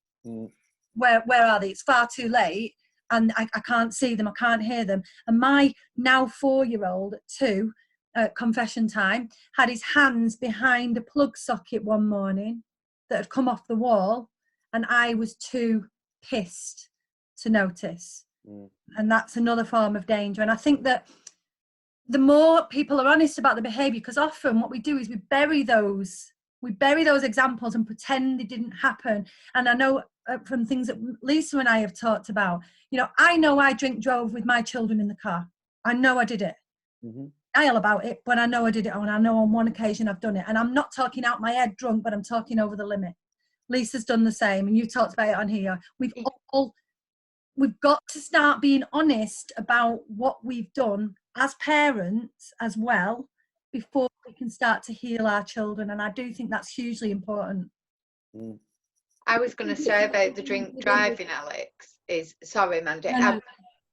Where are they? It's far too late. And I can't see them, I can't hear them. And my now 4-year-old at 2, confession time, had his hands behind a plug socket one morning that had come off the wall, and I was too pissed to notice. And that's another form of danger. And I think that the more people are honest about the behaviour, because often what we do is we bury those examples and pretend they didn't happen. And I know from things that Lisa and I have talked about, you know I drove with my children in the car. I know I did it. I yell about it, but I know I did it, and I know on one occasion I've done it. And I'm not talking out my head drunk, but I'm talking over the limit. Lisa's done the same, and you talked about it on here. We've got to start being honest about what we've done as parents as well, before we can start to heal our children. And I do think that's hugely important. I was going to say about the drink driving, Alex, is, sorry, Mandy,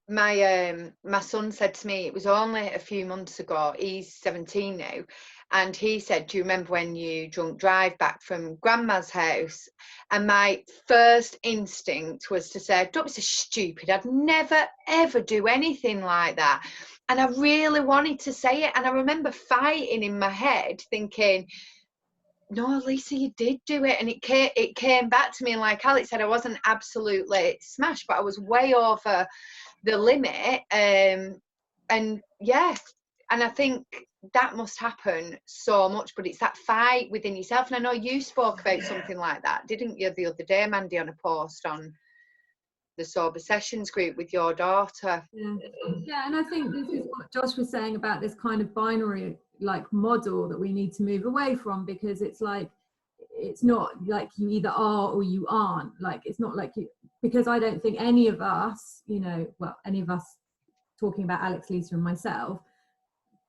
my son said to me, it was only a few months ago, he's 17 now, and he said, do you remember when you drunk drive back from grandma's house? And my first instinct was to say, don't be so stupid, I'd never ever do anything like that. And I really wanted to say it, and I remember fighting in my head thinking, no, Lisa, you did do it. And it came back to me, and like Alex said, I wasn't absolutely smashed, but I was way over the limit. And yeah, and I think that must happen so much, but it's that fight within yourself. And I know you spoke about something like that, didn't you, the other day, Mandy, on a post on the Sober Sessions group with your daughter. Yeah, and I think this is what Josh was saying about this kind of binary like model that we need to move away from, because it's like, it's not like you either are or you aren't. Like, it's not like you, because I don't think any of us, you know, well, any of us, talking about Alex, Lisa and myself,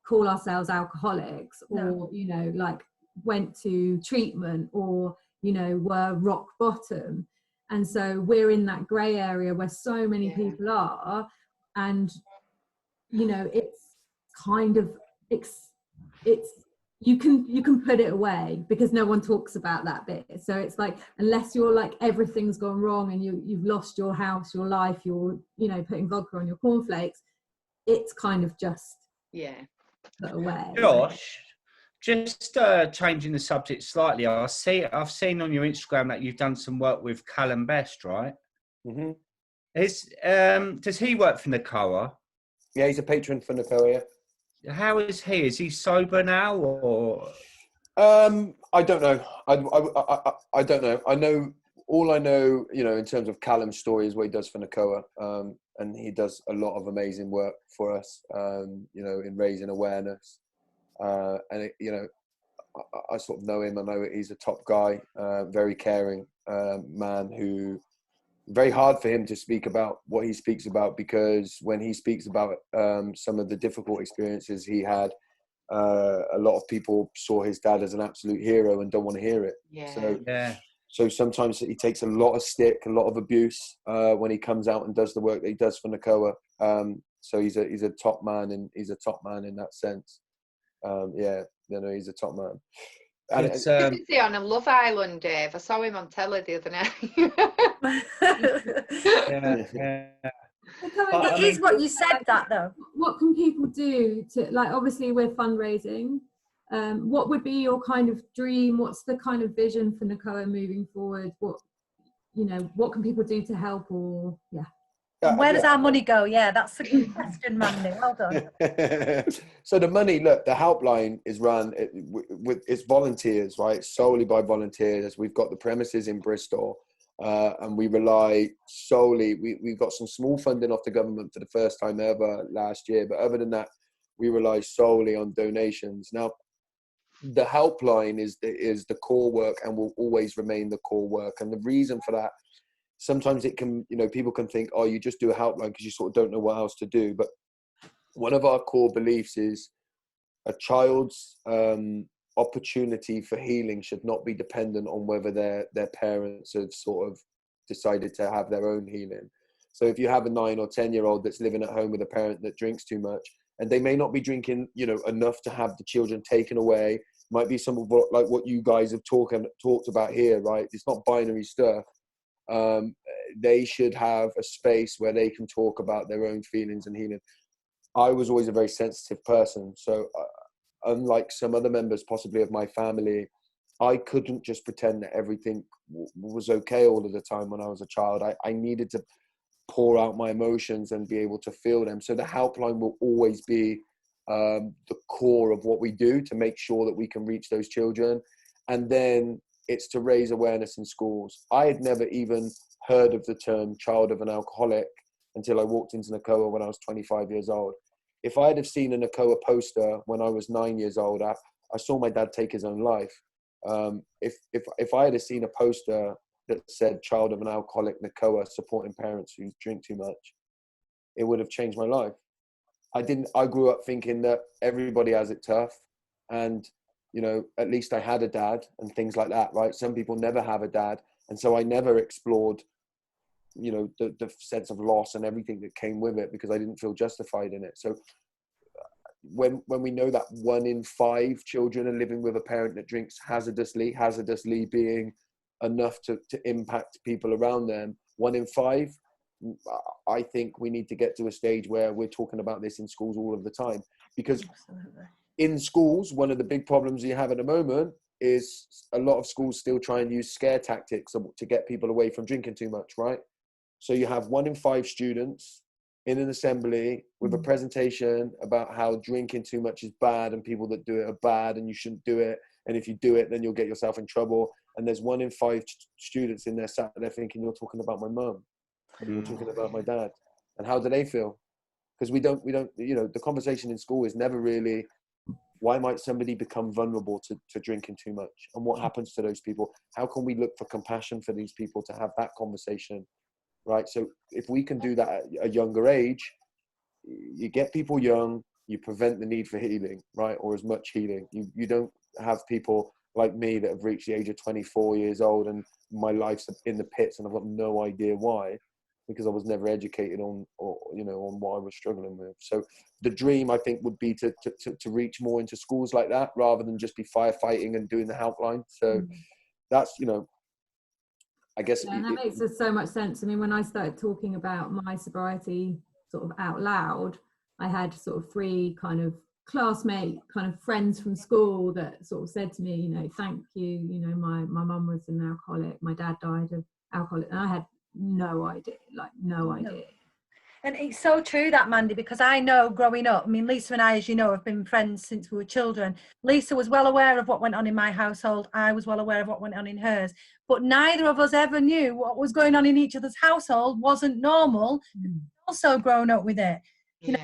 call ourselves alcoholics, or you know, like went to treatment, or you know, were rock bottom. And so we're in that grey area where so many people are, and you know, it's kind of it's you can put it away because no one talks about that bit. So it's like, unless you're like everything's gone wrong and you've lost your house, your life, you're, you know, putting vodka on your cornflakes, it's kind of just put away. Josh, just changing the subject slightly, I've seen on your Instagram that you've done some work with Callum Best, right? Mm-hmm. Does he work for Nacoa? Yeah, he's a patron for Nacoa. How is he? Is he sober now, or? I don't know. I don't know. I know you know, in terms of Callum's story is what he does for Nacoa, and he does a lot of amazing work for us, you know, in raising awareness. And it, you know, I sort of know him. I know he's a top guy, very caring man who. Very hard for him to speak about what he speaks about, because when he speaks about some of the difficult experiences he had, a lot of people saw his dad as an absolute hero and don't want to hear it. So sometimes he takes a lot of stick, a lot of abuse when he comes out and does the work that he does for Nacoa. So he's a top man, and he's a top man in that sense. Yeah, you know, he's a top man. And is he on a Love Island, Dave? I saw him on telly the other night. It is what you said, that though. What can people do to, like, obviously we're fundraising. What would be your kind of dream? What's the kind of vision for Nacoa moving forward? What, you know, what can people do to help, or where does our money go? Yeah, that's a good question, Mandy. Well done. So the money, look, the helpline is run with it's volunteers, right? Solely by volunteers. We've got the premises in Bristol, and we rely solely. We've got some small funding off the government for the first time ever last year, but other than that, we rely solely on donations. Now, the helpline is the core work and will always remain the core work, and the reason for that. Sometimes it can, you know, people can think, oh, you just do a helpline because you sort of don't know what else to do. But one of our core beliefs is a child's opportunity for healing should not be dependent on whether their parents have sort of decided to have their own healing. So if you have a 9 or 10-year-old that's living at home with a parent that drinks too much, and they may not be drinking, you know, enough to have the children taken away, might be some of what you guys have talked about here, right? It's not binary stuff. They should have a space where they can talk about their own feelings and healing. I was always a very sensitive person, so unlike some other members possibly of my family, I couldn't just pretend that everything was okay all of the time when I was a child. I needed to pour out my emotions and be able to feel them. So the helpline will always be the core of what we do to make sure that we can reach those children. And then it's to raise awareness in schools. I had never even heard of the term child of an alcoholic until I walked into Nacoa when I was 25 years old. If I had have seen a Nacoa poster when I was 9 years old, I saw my dad take his own life. If I had have seen a poster that said child of an alcoholic Nacoa supporting parents who drink too much, it would have changed my life. I grew up thinking that everybody has it tough, and you know, at least I had a dad and things like that, right? Some people never have a dad. And so I never explored, you know, the sense of loss and everything that came with it, because I didn't feel justified in it. So when we know that 1 in 5 children are living with a parent that drinks hazardously being enough to impact people around them, 1 in 5, I think we need to get to a stage where we're talking about this in schools all of the time. Because in schools, one of the big problems you have at the moment is a lot of schools still try and use scare tactics to get people away from drinking too much, right? So you have 1 in 5 students in an assembly with a presentation about how drinking too much is bad and people that do it are bad and you shouldn't do it. And if you do it, then you'll get yourself in trouble. And there's 1 in 5 students in there sat there thinking, you're talking about my mum, and you're talking about my dad. And how do they feel? Because we don't, you know, the conversation in school is never really, why might somebody become vulnerable to drinking too much? And what happens to those people? How can we look for compassion for these people to have that conversation, right? So if we can do that at a younger age, you get people young, you prevent the need for healing, right? Or as much healing. You don't have people like me that have reached the age of 24 years old and my life's in the pits and I've got no idea why. because I was never educated on, or, you know, on what I was struggling with. So the dream, I think, would be to reach more into schools like that, rather than just be firefighting and doing the helpline. So that's, you know, I guess. Yeah, and that makes so much sense. I mean, when I started talking about my sobriety sort of out loud, I had sort of 3 kind of classmate kind of friends from school that sort of said to me, you know, thank you, you know, my mum was an alcoholic, my dad died of alcoholic, and I had no idea. And it's so true that, Mandy, because I know growing up, I mean, Lisa and I, as you know, have been friends since we were children. Lisa was well aware of what went on in my household. I was well aware of what went on in hers. But neither of us ever knew what was going on in each other's household wasn't normal. Also grown up with it. You know,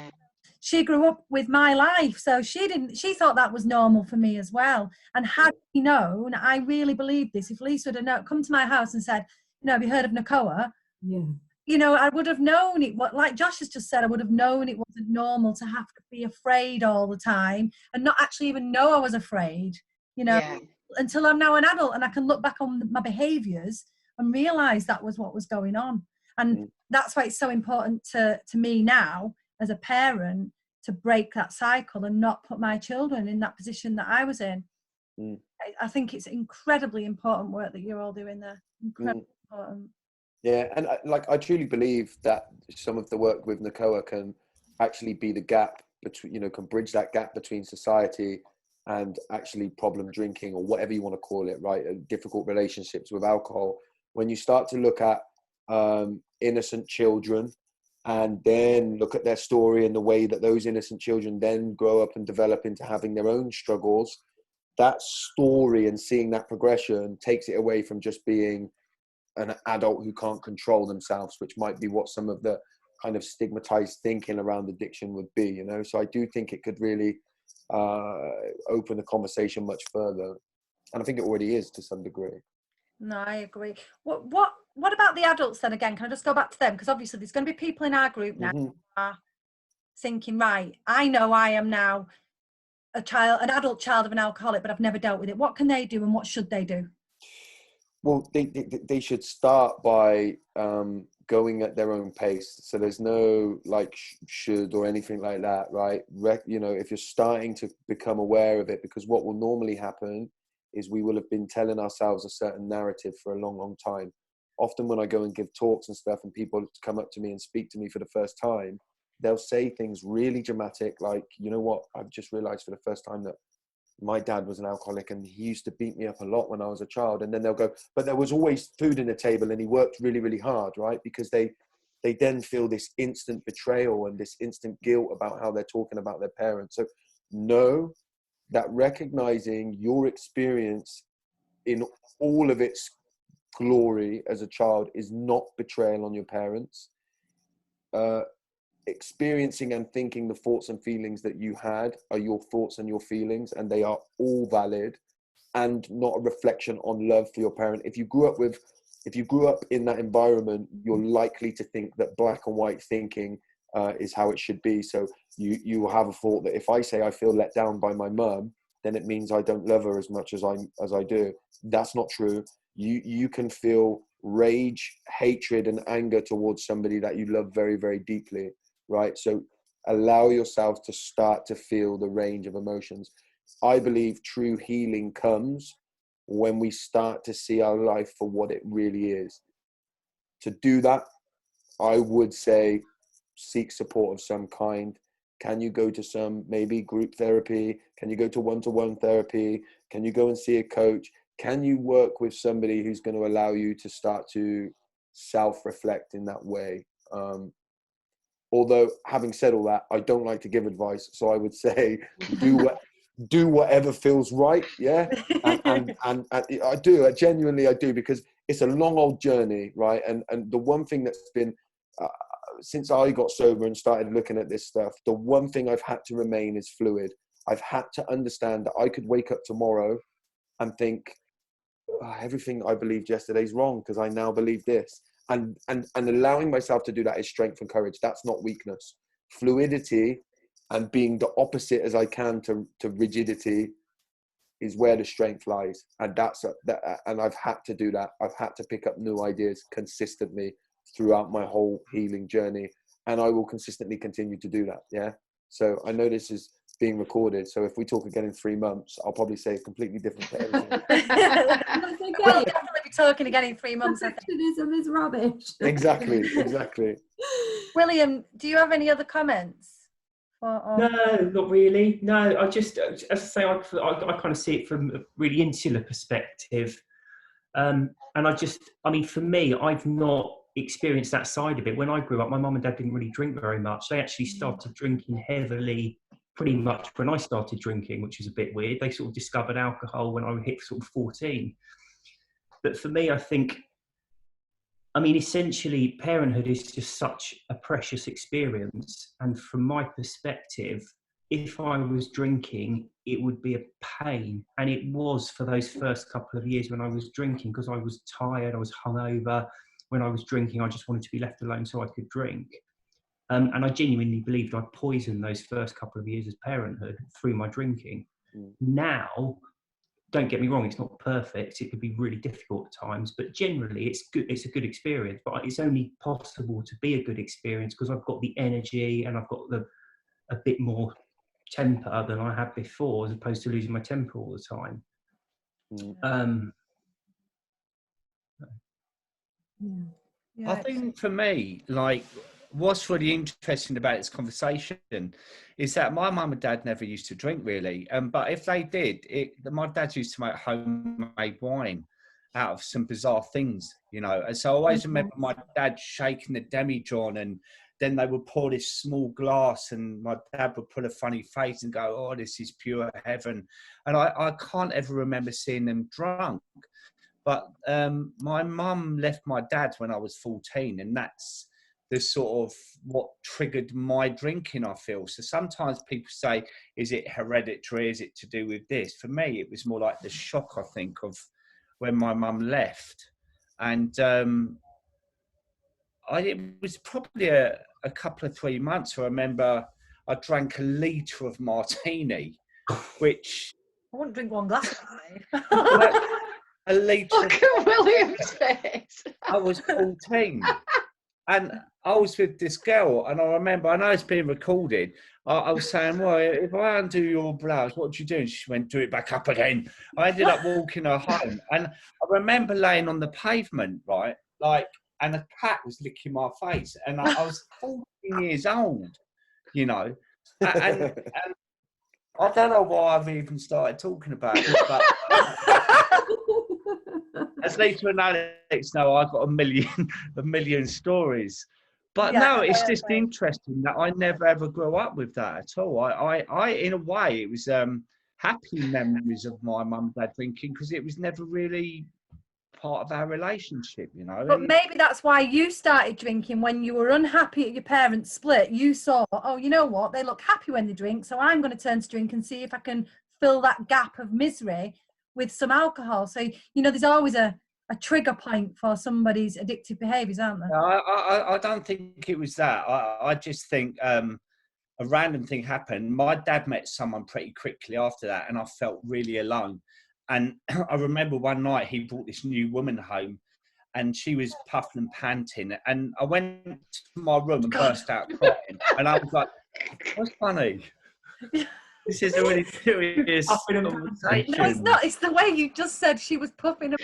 she grew up with my life, so she thought that was normal for me as well. And had we known, I really believe this, if Lisa would have come to my house and said, you know, have you heard of Nacoa? Yeah. You know, I would have known it. What, like Josh has just said, I would have known it wasn't normal to have to be afraid all the time and not actually even know I was afraid, you know, until I'm now an adult and I can look back on my behaviours and realise that was what was going on. And that's why it's so important to me now as a parent to break that cycle and not put my children in that position that I was in. I think it's incredibly important work that you're all doing there. Incredibly important. Yeah, and I truly believe that some of the work with Nacoa can actually be the gap between, you know, can bridge that gap between society and actually problem drinking, or whatever you want to call it, right? Difficult relationships with alcohol. When you start to look at innocent children and then look at their story and the way that those innocent children then grow up and develop into having their own struggles, that story and seeing that progression takes it away from just being an adult who can't control themselves, which might be what some of the kind of stigmatized thinking around addiction would be, you know. So I do think it could really open the conversation much further, and I think it already is to some degree. No, I agree. What about the adults then? Again, can I just go back to them, because obviously there's going to be people in our group now who are thinking, right, I know I am now an adult child of an alcoholic, but I've never dealt with it. What can they do and what should they do? Well, they should start by going at their own pace. So there's no like should or anything like that, right? You know, if you're starting to become aware of it, because what will normally happen is we will have been telling ourselves a certain narrative for a long, long time. Often when I go and give talks and stuff and people come up to me and speak to me for the first time, they'll say things really dramatic, like, you know what, I've just realized for the first time that my dad was an alcoholic and he used to beat me up a lot when I was a child. And then they'll go, but there was always food in the table and he worked really, really hard, right? Because they then feel this instant betrayal and this instant guilt about how they're talking about their parents. So know that recognizing your experience in all of its glory as a child is not betrayal on your parents. Experiencing and thinking the thoughts and feelings that you had are your thoughts and your feelings, and they are all valid and not a reflection on love for your parent. If you grew up in that environment, you're likely to think that black and white thinking is how it should be. So you have a thought that if I say I feel let down by my mum, then it means I don't love her as much as I do. That's not true. You can feel rage, hatred, and anger towards somebody that you love very, very deeply. Right? So allow yourself to start to feel the range of emotions. I believe true healing comes when we start to see our life for what it really is. To do that, I would say seek support of some kind. Can you go to some maybe group therapy? Can you go to one-to-one therapy? Can you go and see a coach? Can you work with somebody who's going to allow you to start to self-reflect in that way? Although, having said all that, I don't like to give advice, so I would say do whatever feels right, yeah. And I do, genuinely I do, because it's a long old journey, right? And the one thing that's been since I got sober and started looking at this stuff, the one thing I've had to remain is fluid. I've had to understand that I could wake up tomorrow and think everything I believed yesterday is wrong because I now believe this. And allowing myself to do that is strength and courage. That's not weakness. Fluidity and being the opposite as I can to rigidity is where the strength lies. And and I've had to do that. I've had to pick up new ideas consistently throughout my whole healing journey, and I will consistently continue to do that. Yeah. So I know this is being recorded, so if we talk again in 3 months, I'll probably say completely different to anything. We'll definitely be talking again in 3 months. Perfectionism is rubbish. Exactly. William, do you have any other comments? No, not really. No, I just, as I say, I kind of see it from a really insular perspective. And I mean, for me, I've not experienced that side of it. When I grew up, my mum and dad didn't really drink very much. They actually started drinking heavily pretty much when I started drinking, which is a bit weird. They sort of discovered alcohol when I hit sort of 14. But for me, I think, I mean, essentially, parenthood is just such a precious experience. And from my perspective, if I was drinking, it would be a pain. And it was for those first couple of years when I was drinking, because I was tired, I was hungover. When I was drinking, I just wanted to be left alone so I could drink. And I genuinely believed I poisoned those first couple of years of parenthood through my drinking. Now, don't get me wrong, it's not perfect. It could be really difficult at times, but generally it's good. It's a good experience, but it's only possible to be a good experience because I've got the energy and I've got a bit more temper than I had before, as opposed to losing my temper all the time. I think for me, like, what's really interesting about this conversation is that my mum and dad never used to drink really. But if they did, my dad used to make homemade wine out of some bizarre things, you know. And so I always remember my dad shaking the demijohn, and then they would pour this small glass and my dad would put a funny face and go, "Oh, this is pure heaven." And I can't ever remember seeing them drunk. But my mum left my dad when I was 14, and that's the sort of what triggered my drinking, I feel. So sometimes people say, is it hereditary? Is it to do with this? For me, it was more like the shock, I think, of when my mum left. And it was probably a couple of 3 months. I remember I drank a litre of martini, which... I wouldn't drink one glass. A litre. Look at William's face. I was 14. And I was with this girl, and I remember, I know it's being recorded, I was saying, well, if I undo your blouse, what do you do? And she went, do it back up again. I ended up walking her home. And I remember laying on the pavement, right? Like, and a cat was licking my face. And I was 14 years old, you know. And I don't know why I've even started talking about it, but... As Lisa and Alex know, I've got a million stories. But no, it's just interesting that I never ever grew up with that at all. I in a way, it was happy memories of my mum and dad drinking, because it was never really part of our relationship, you know. But maybe that's why you started drinking when you were unhappy at your parents' split. You saw, oh, you know what? They look happy when they drink, so I'm going to turn to drink and see if I can fill that gap of misery with some alcohol. So, you know, there's always a trigger point for somebody's addictive behaviours, aren't there? I don't think it was that. I just think a random thing happened. My dad met someone pretty quickly after that, and I felt really alone. And I remember one night he brought this new woman home, and she was puffing and panting. And I went to my room and burst out crying. And I was like, what's funny? This is a really serious conversation. No, it's not. It's the way you just said she was puffing.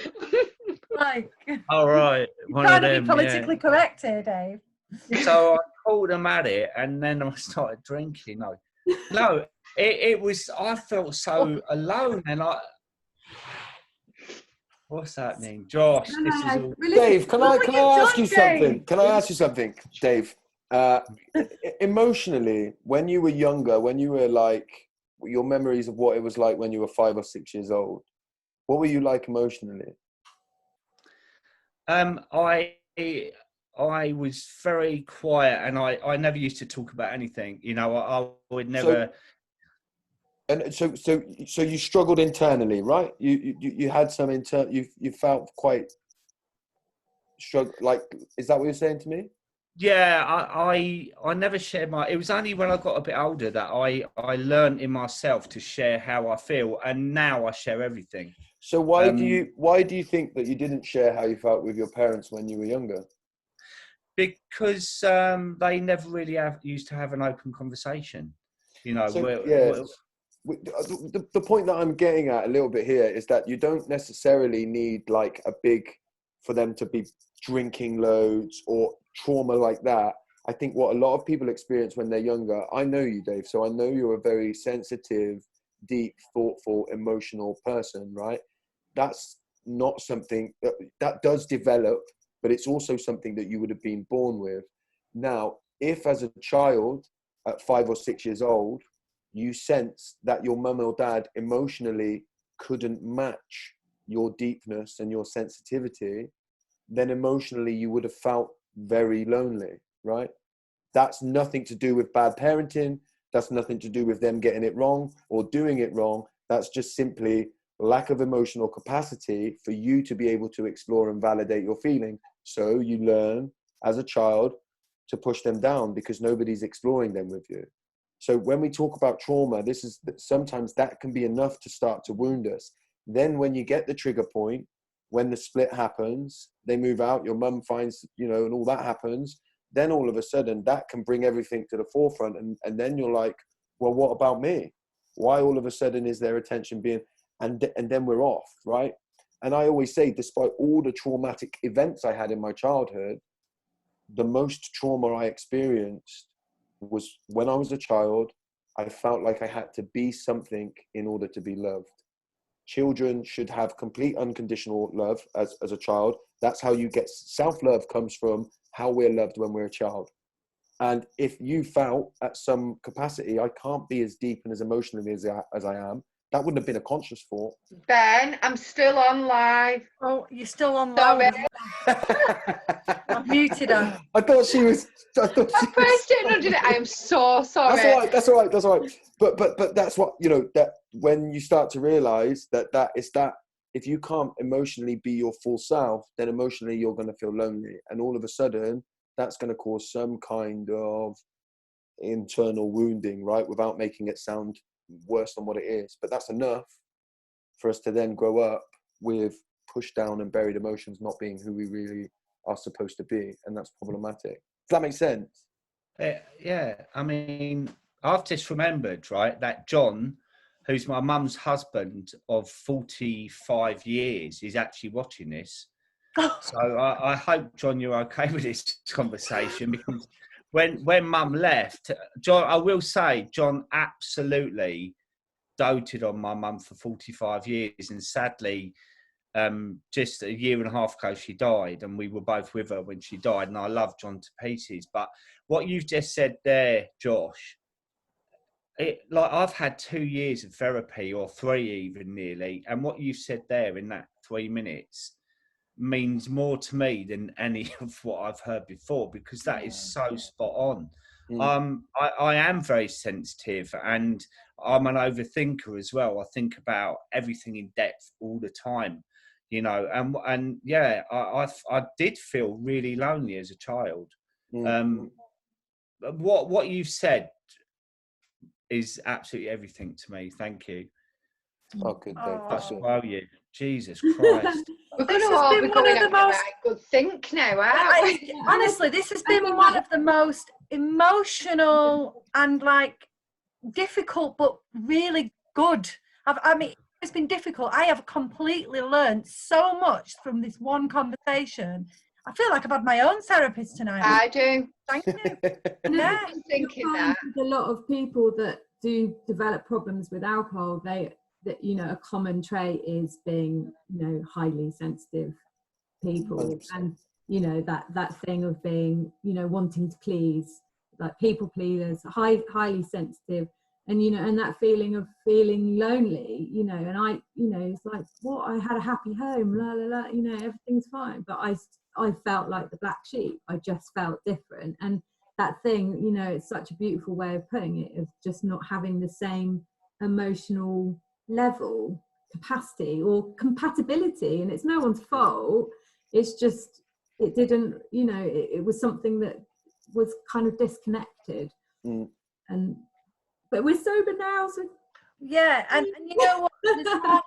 Like, all right. You're trying to be politically correct here, Dave. So I called him at it, and then I started drinking. No, it was. I felt so alone, and what's happening, Josh? This is all... Dave, can I ask you something? Can I ask you something, Dave? Emotionally, when you were younger, when you were like, your memories of what it was like when you were 5 or 6 years old, what were you like emotionally? I was very quiet, and I never used to talk about anything. You know, I would never. So you struggled internally, right? You had some you felt quite struggle. Like, is that what you're saying to me? Yeah, I never shared it was only when I got a bit older that I learned in myself to share how I feel, and now I share everything. So why do you think that you didn't share how you felt with your parents when you were younger? Because they never really used to have an open conversation. You know, So, the point that I'm getting at a little bit here is that you don't necessarily need like a big, for them to be drinking loads or trauma like that. I think what a lot of people experience when they're younger, I know you, Dave, so I know you're a very sensitive, deep, thoughtful, emotional person, right? That's not something that does develop, but it's also something that you would have been born with. Now, if as a child at 5 or 6 years old, you sense that your mum or dad emotionally couldn't match your deepness and your sensitivity, then emotionally you would have felt very lonely, right? That's nothing to do with bad parenting. That's nothing to do with them getting it wrong or doing it wrong. That's just simply lack of emotional capacity for you to be able to explore and validate your feelings. So you learn as a child to push them down because nobody's exploring them with you. So when we talk about trauma, this is sometimes that can be enough to start to wound us. Then when you get the trigger point, when the split happens, they move out, your mum finds, and all that happens, then all of a sudden that can bring everything to the forefront. And then you're like, well, what about me? Why all of a sudden is their attention being, and then we're off, right? And I always say, despite all the traumatic events I had in my childhood, the most trauma I experienced was when I was a child. I felt like I had to be something in order to be loved. Children should have complete unconditional love as a child. That's how you get self-love, comes from how we're loved when we're a child. And if you felt at some capacity, I can't be as deep and as emotionally as I am, that wouldn't have been a conscious thought. Ben, I'm still on live. Oh, you're still on live. I've muted her. I thought she was. I pressed it and undid it. I am so sorry. That's all right. But that's what, that when you start to realize that if you can't emotionally be your full self, then emotionally you're going to feel lonely. And all of a sudden, that's going to cause some kind of internal wounding, right? Without making it sound worse than what it is. But that's enough for us to then grow up with pushed down and buried emotions not being who we really are supposed to be. And that's problematic. Does that make sense? Yeah. I mean, I've just remembered, right, that John, who's my mum's husband of 45 years, is actually watching this. So I hope, John, you're okay with this conversation, because when mum left, John, I will say, John absolutely doted on my mum for 45 years. And sadly, just a year and a half ago, she died, and we were both with her when she died. And I love John to pieces. But what you've just said there, Josh, I've had 2 years of therapy, or 3 even nearly. And what you've said there in that 3 minutes means more to me than any of what I've heard before, because that is so spot on. I am very sensitive, and I'm an overthinker as well. I think about everything in depth all the time, and yeah, I did feel really lonely as a child. What you've said is absolutely everything to me. Thank you. Oh, good, Dave. That's well, you. Jesus Christ. We're going to all be going to have a good think now, aren't we? Honestly, this has been one of the most emotional and difficult, but really good. I mean, it's been difficult. I have completely learned so much from this one conversation. I feel like I've had my own therapist tonight. I do. Thank you. Yeah, I'm thinking that. A lot of people that do develop problems with alcohol, that a common trait is being highly sensitive people. 100%. And that thing of being wanting to please, like people pleasers, highly sensitive, and and that feeling of feeling lonely, and I it's like, what, I had a happy home, la la la, everything's fine, but I felt like the black sheep. I just felt different. And that thing, it's such a beautiful way of putting it, of just not having the same emotional level, capacity, or compatibility. And it's no one's fault. It's just, it didn't, it was something that was kind of disconnected. But we're sober now, so yeah. And you know what,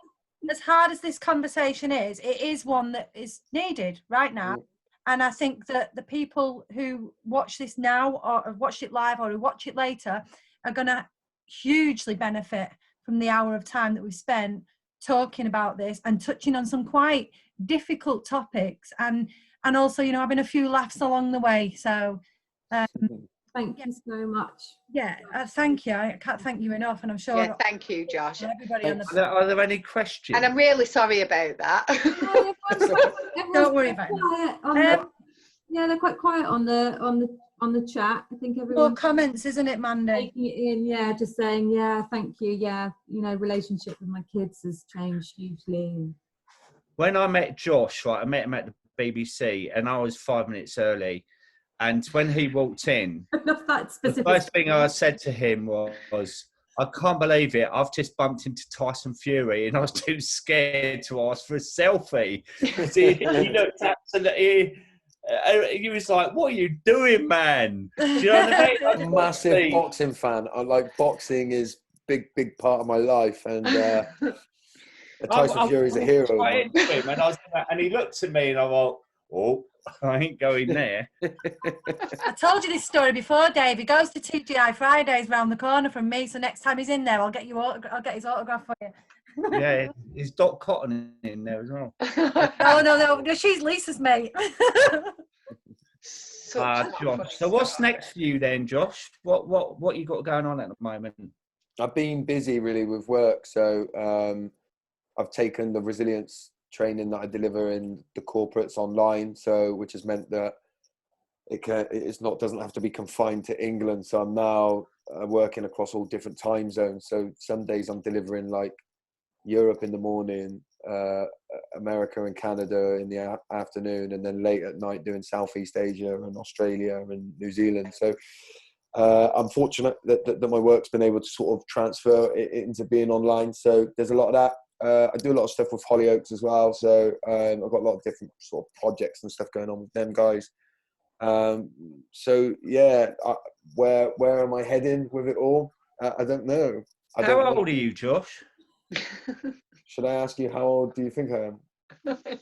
as hard as this conversation is, it is one that is needed right now. And I think that the people who watch this now or have watched it live or who watch it later are going to hugely benefit from the hour of time that we've spent talking about this and touching on some quite difficult topics, and also, you know, having a few laughs along the way. So thank you so much. Yeah, thank you. I can't thank you enough, and I'm sure. Yeah, thank you, Josh. Everybody on Are there any questions? And I'm really sorry about that. Don't worry about it. Yeah, they're quite quiet on the chat. I think everyone. More comments, isn't it, Mandy? Taking it in, yeah, just saying, yeah, thank you. Yeah, you know, relationship with my kids has changed hugely. When I met Josh, right, I met him at the BBC, and I was 5 minutes early. And when he walked in, the first thing I said to him was, I can't believe it. I've just bumped into Tyson Fury, and I was too scared to ask for a selfie. He looked absolutely. He was like, "What are you doing, man?" Do you know what I mean? I'm a massive boxing fan. I like boxing is big part of my life, and Tyson Fury is a hero. Right into him, and he looked at me, and I thought, "Oh, I ain't going there." I told you this story before, Dave. He goes to TGI Fridays round the corner from me, so next time he's in there, I'll get his autograph for you. Yeah, is Dot Cotton in there as well? No, she's Lisa's mate. Josh. So what's next for you then, Josh? What you got going on at the moment? I've been busy really with work, so I've taken the resilience training that I deliver in the corporates online, so which has meant that doesn't have to be confined to England. So I'm now working across all different time zones. So some days I'm delivering like Europe in the morning, America and Canada in the afternoon, and then late at night doing Southeast Asia and Australia and New Zealand. So I'm fortunate that my work's been able to sort of transfer it into being online. So there's a lot of that. I do a lot of stuff with Hollyoaks as well. So I've got a lot of different sort of projects and stuff going on with them guys. So yeah, where am I heading with it all? I don't know. How old are you, Josh? Should I ask you how old do you think I am?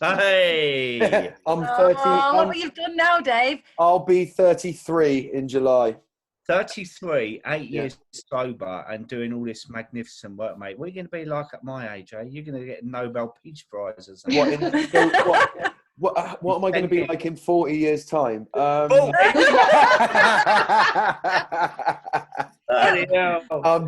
Hey, I'm 30. What have you done now, Dave? I'll be 33 in July. 33, 8 years sober, and doing all this magnificent work, mate. What are you going to be like at my age, eh? You're going to get a Nobel Peace Prize or something. What am I going to be like in 40 years' time? I'm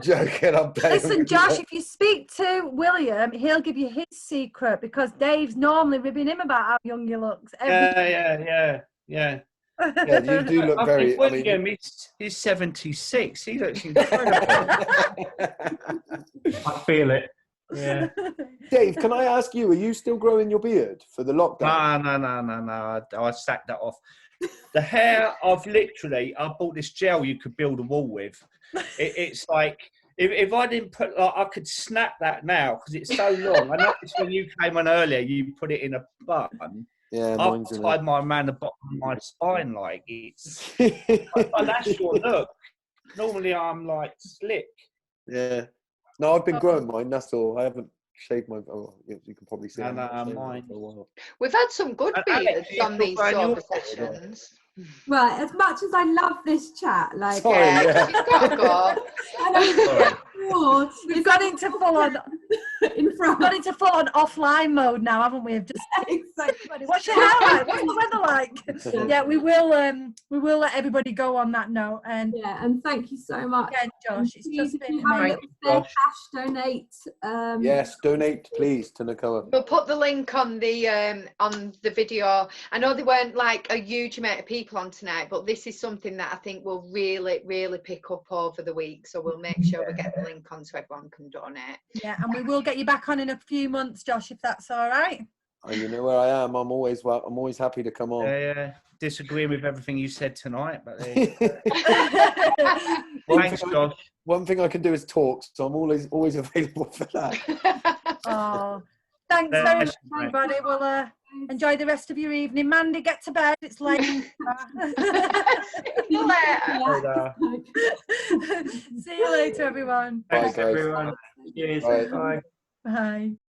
joking. Listen, Josh, if you speak to William, he'll give you his secret, because Dave's normally ribbing him about how young he looks. Yeah. Yeah, you do look very. He's 76. He looks incredible. I feel it. Yeah. Dave, can I ask you? Are you still growing your beard for the lockdown? No. I sacked that off. The hair, I bought this gel you could build a wall with. It's like if I didn't put, I could snap that now because it's so long. I noticed when you came on earlier, you put it in a bun. Yeah, I've tied mine around the bottom of my spine like it's a natural look. Normally I'm like slick. Yeah. No, I've been growing mine, that's all. I haven't shaved my... Oh, you can probably see mine. We've had some good beards on these sober sessions. Right, as much as I love this chat, like... Sorry, yeah. You've got to go. We've got into full on offline mode now, haven't we? Just exactly. What's your hair like? What's the weather like? Yeah, we will let everybody go on that note. And and thank you so much again, Josh. It's just been cash donate. Yes, donate please to Nacoa. We'll put the link on the video. I know there weren't like a huge amount of people on tonight, but this is something that I think will really pick up over the week. So we'll make sure we get the link on so everyone can donate. Yeah, and we will get you back on in a few months, Josh, if that's all right. Oh, you know where I am. I'm always happy to come on. Yeah. Disagreeing with everything you said tonight, but thanks, Josh. One thing I can do is talk, so I'm always available for that. Oh, thanks very much, everybody. We'll enjoy the rest of your evening. Mandy, get to bed. It's late. See you later. See you later, everyone. Bye, Thanks, guys. everyone. Cheers. Bye. Bye. Bye.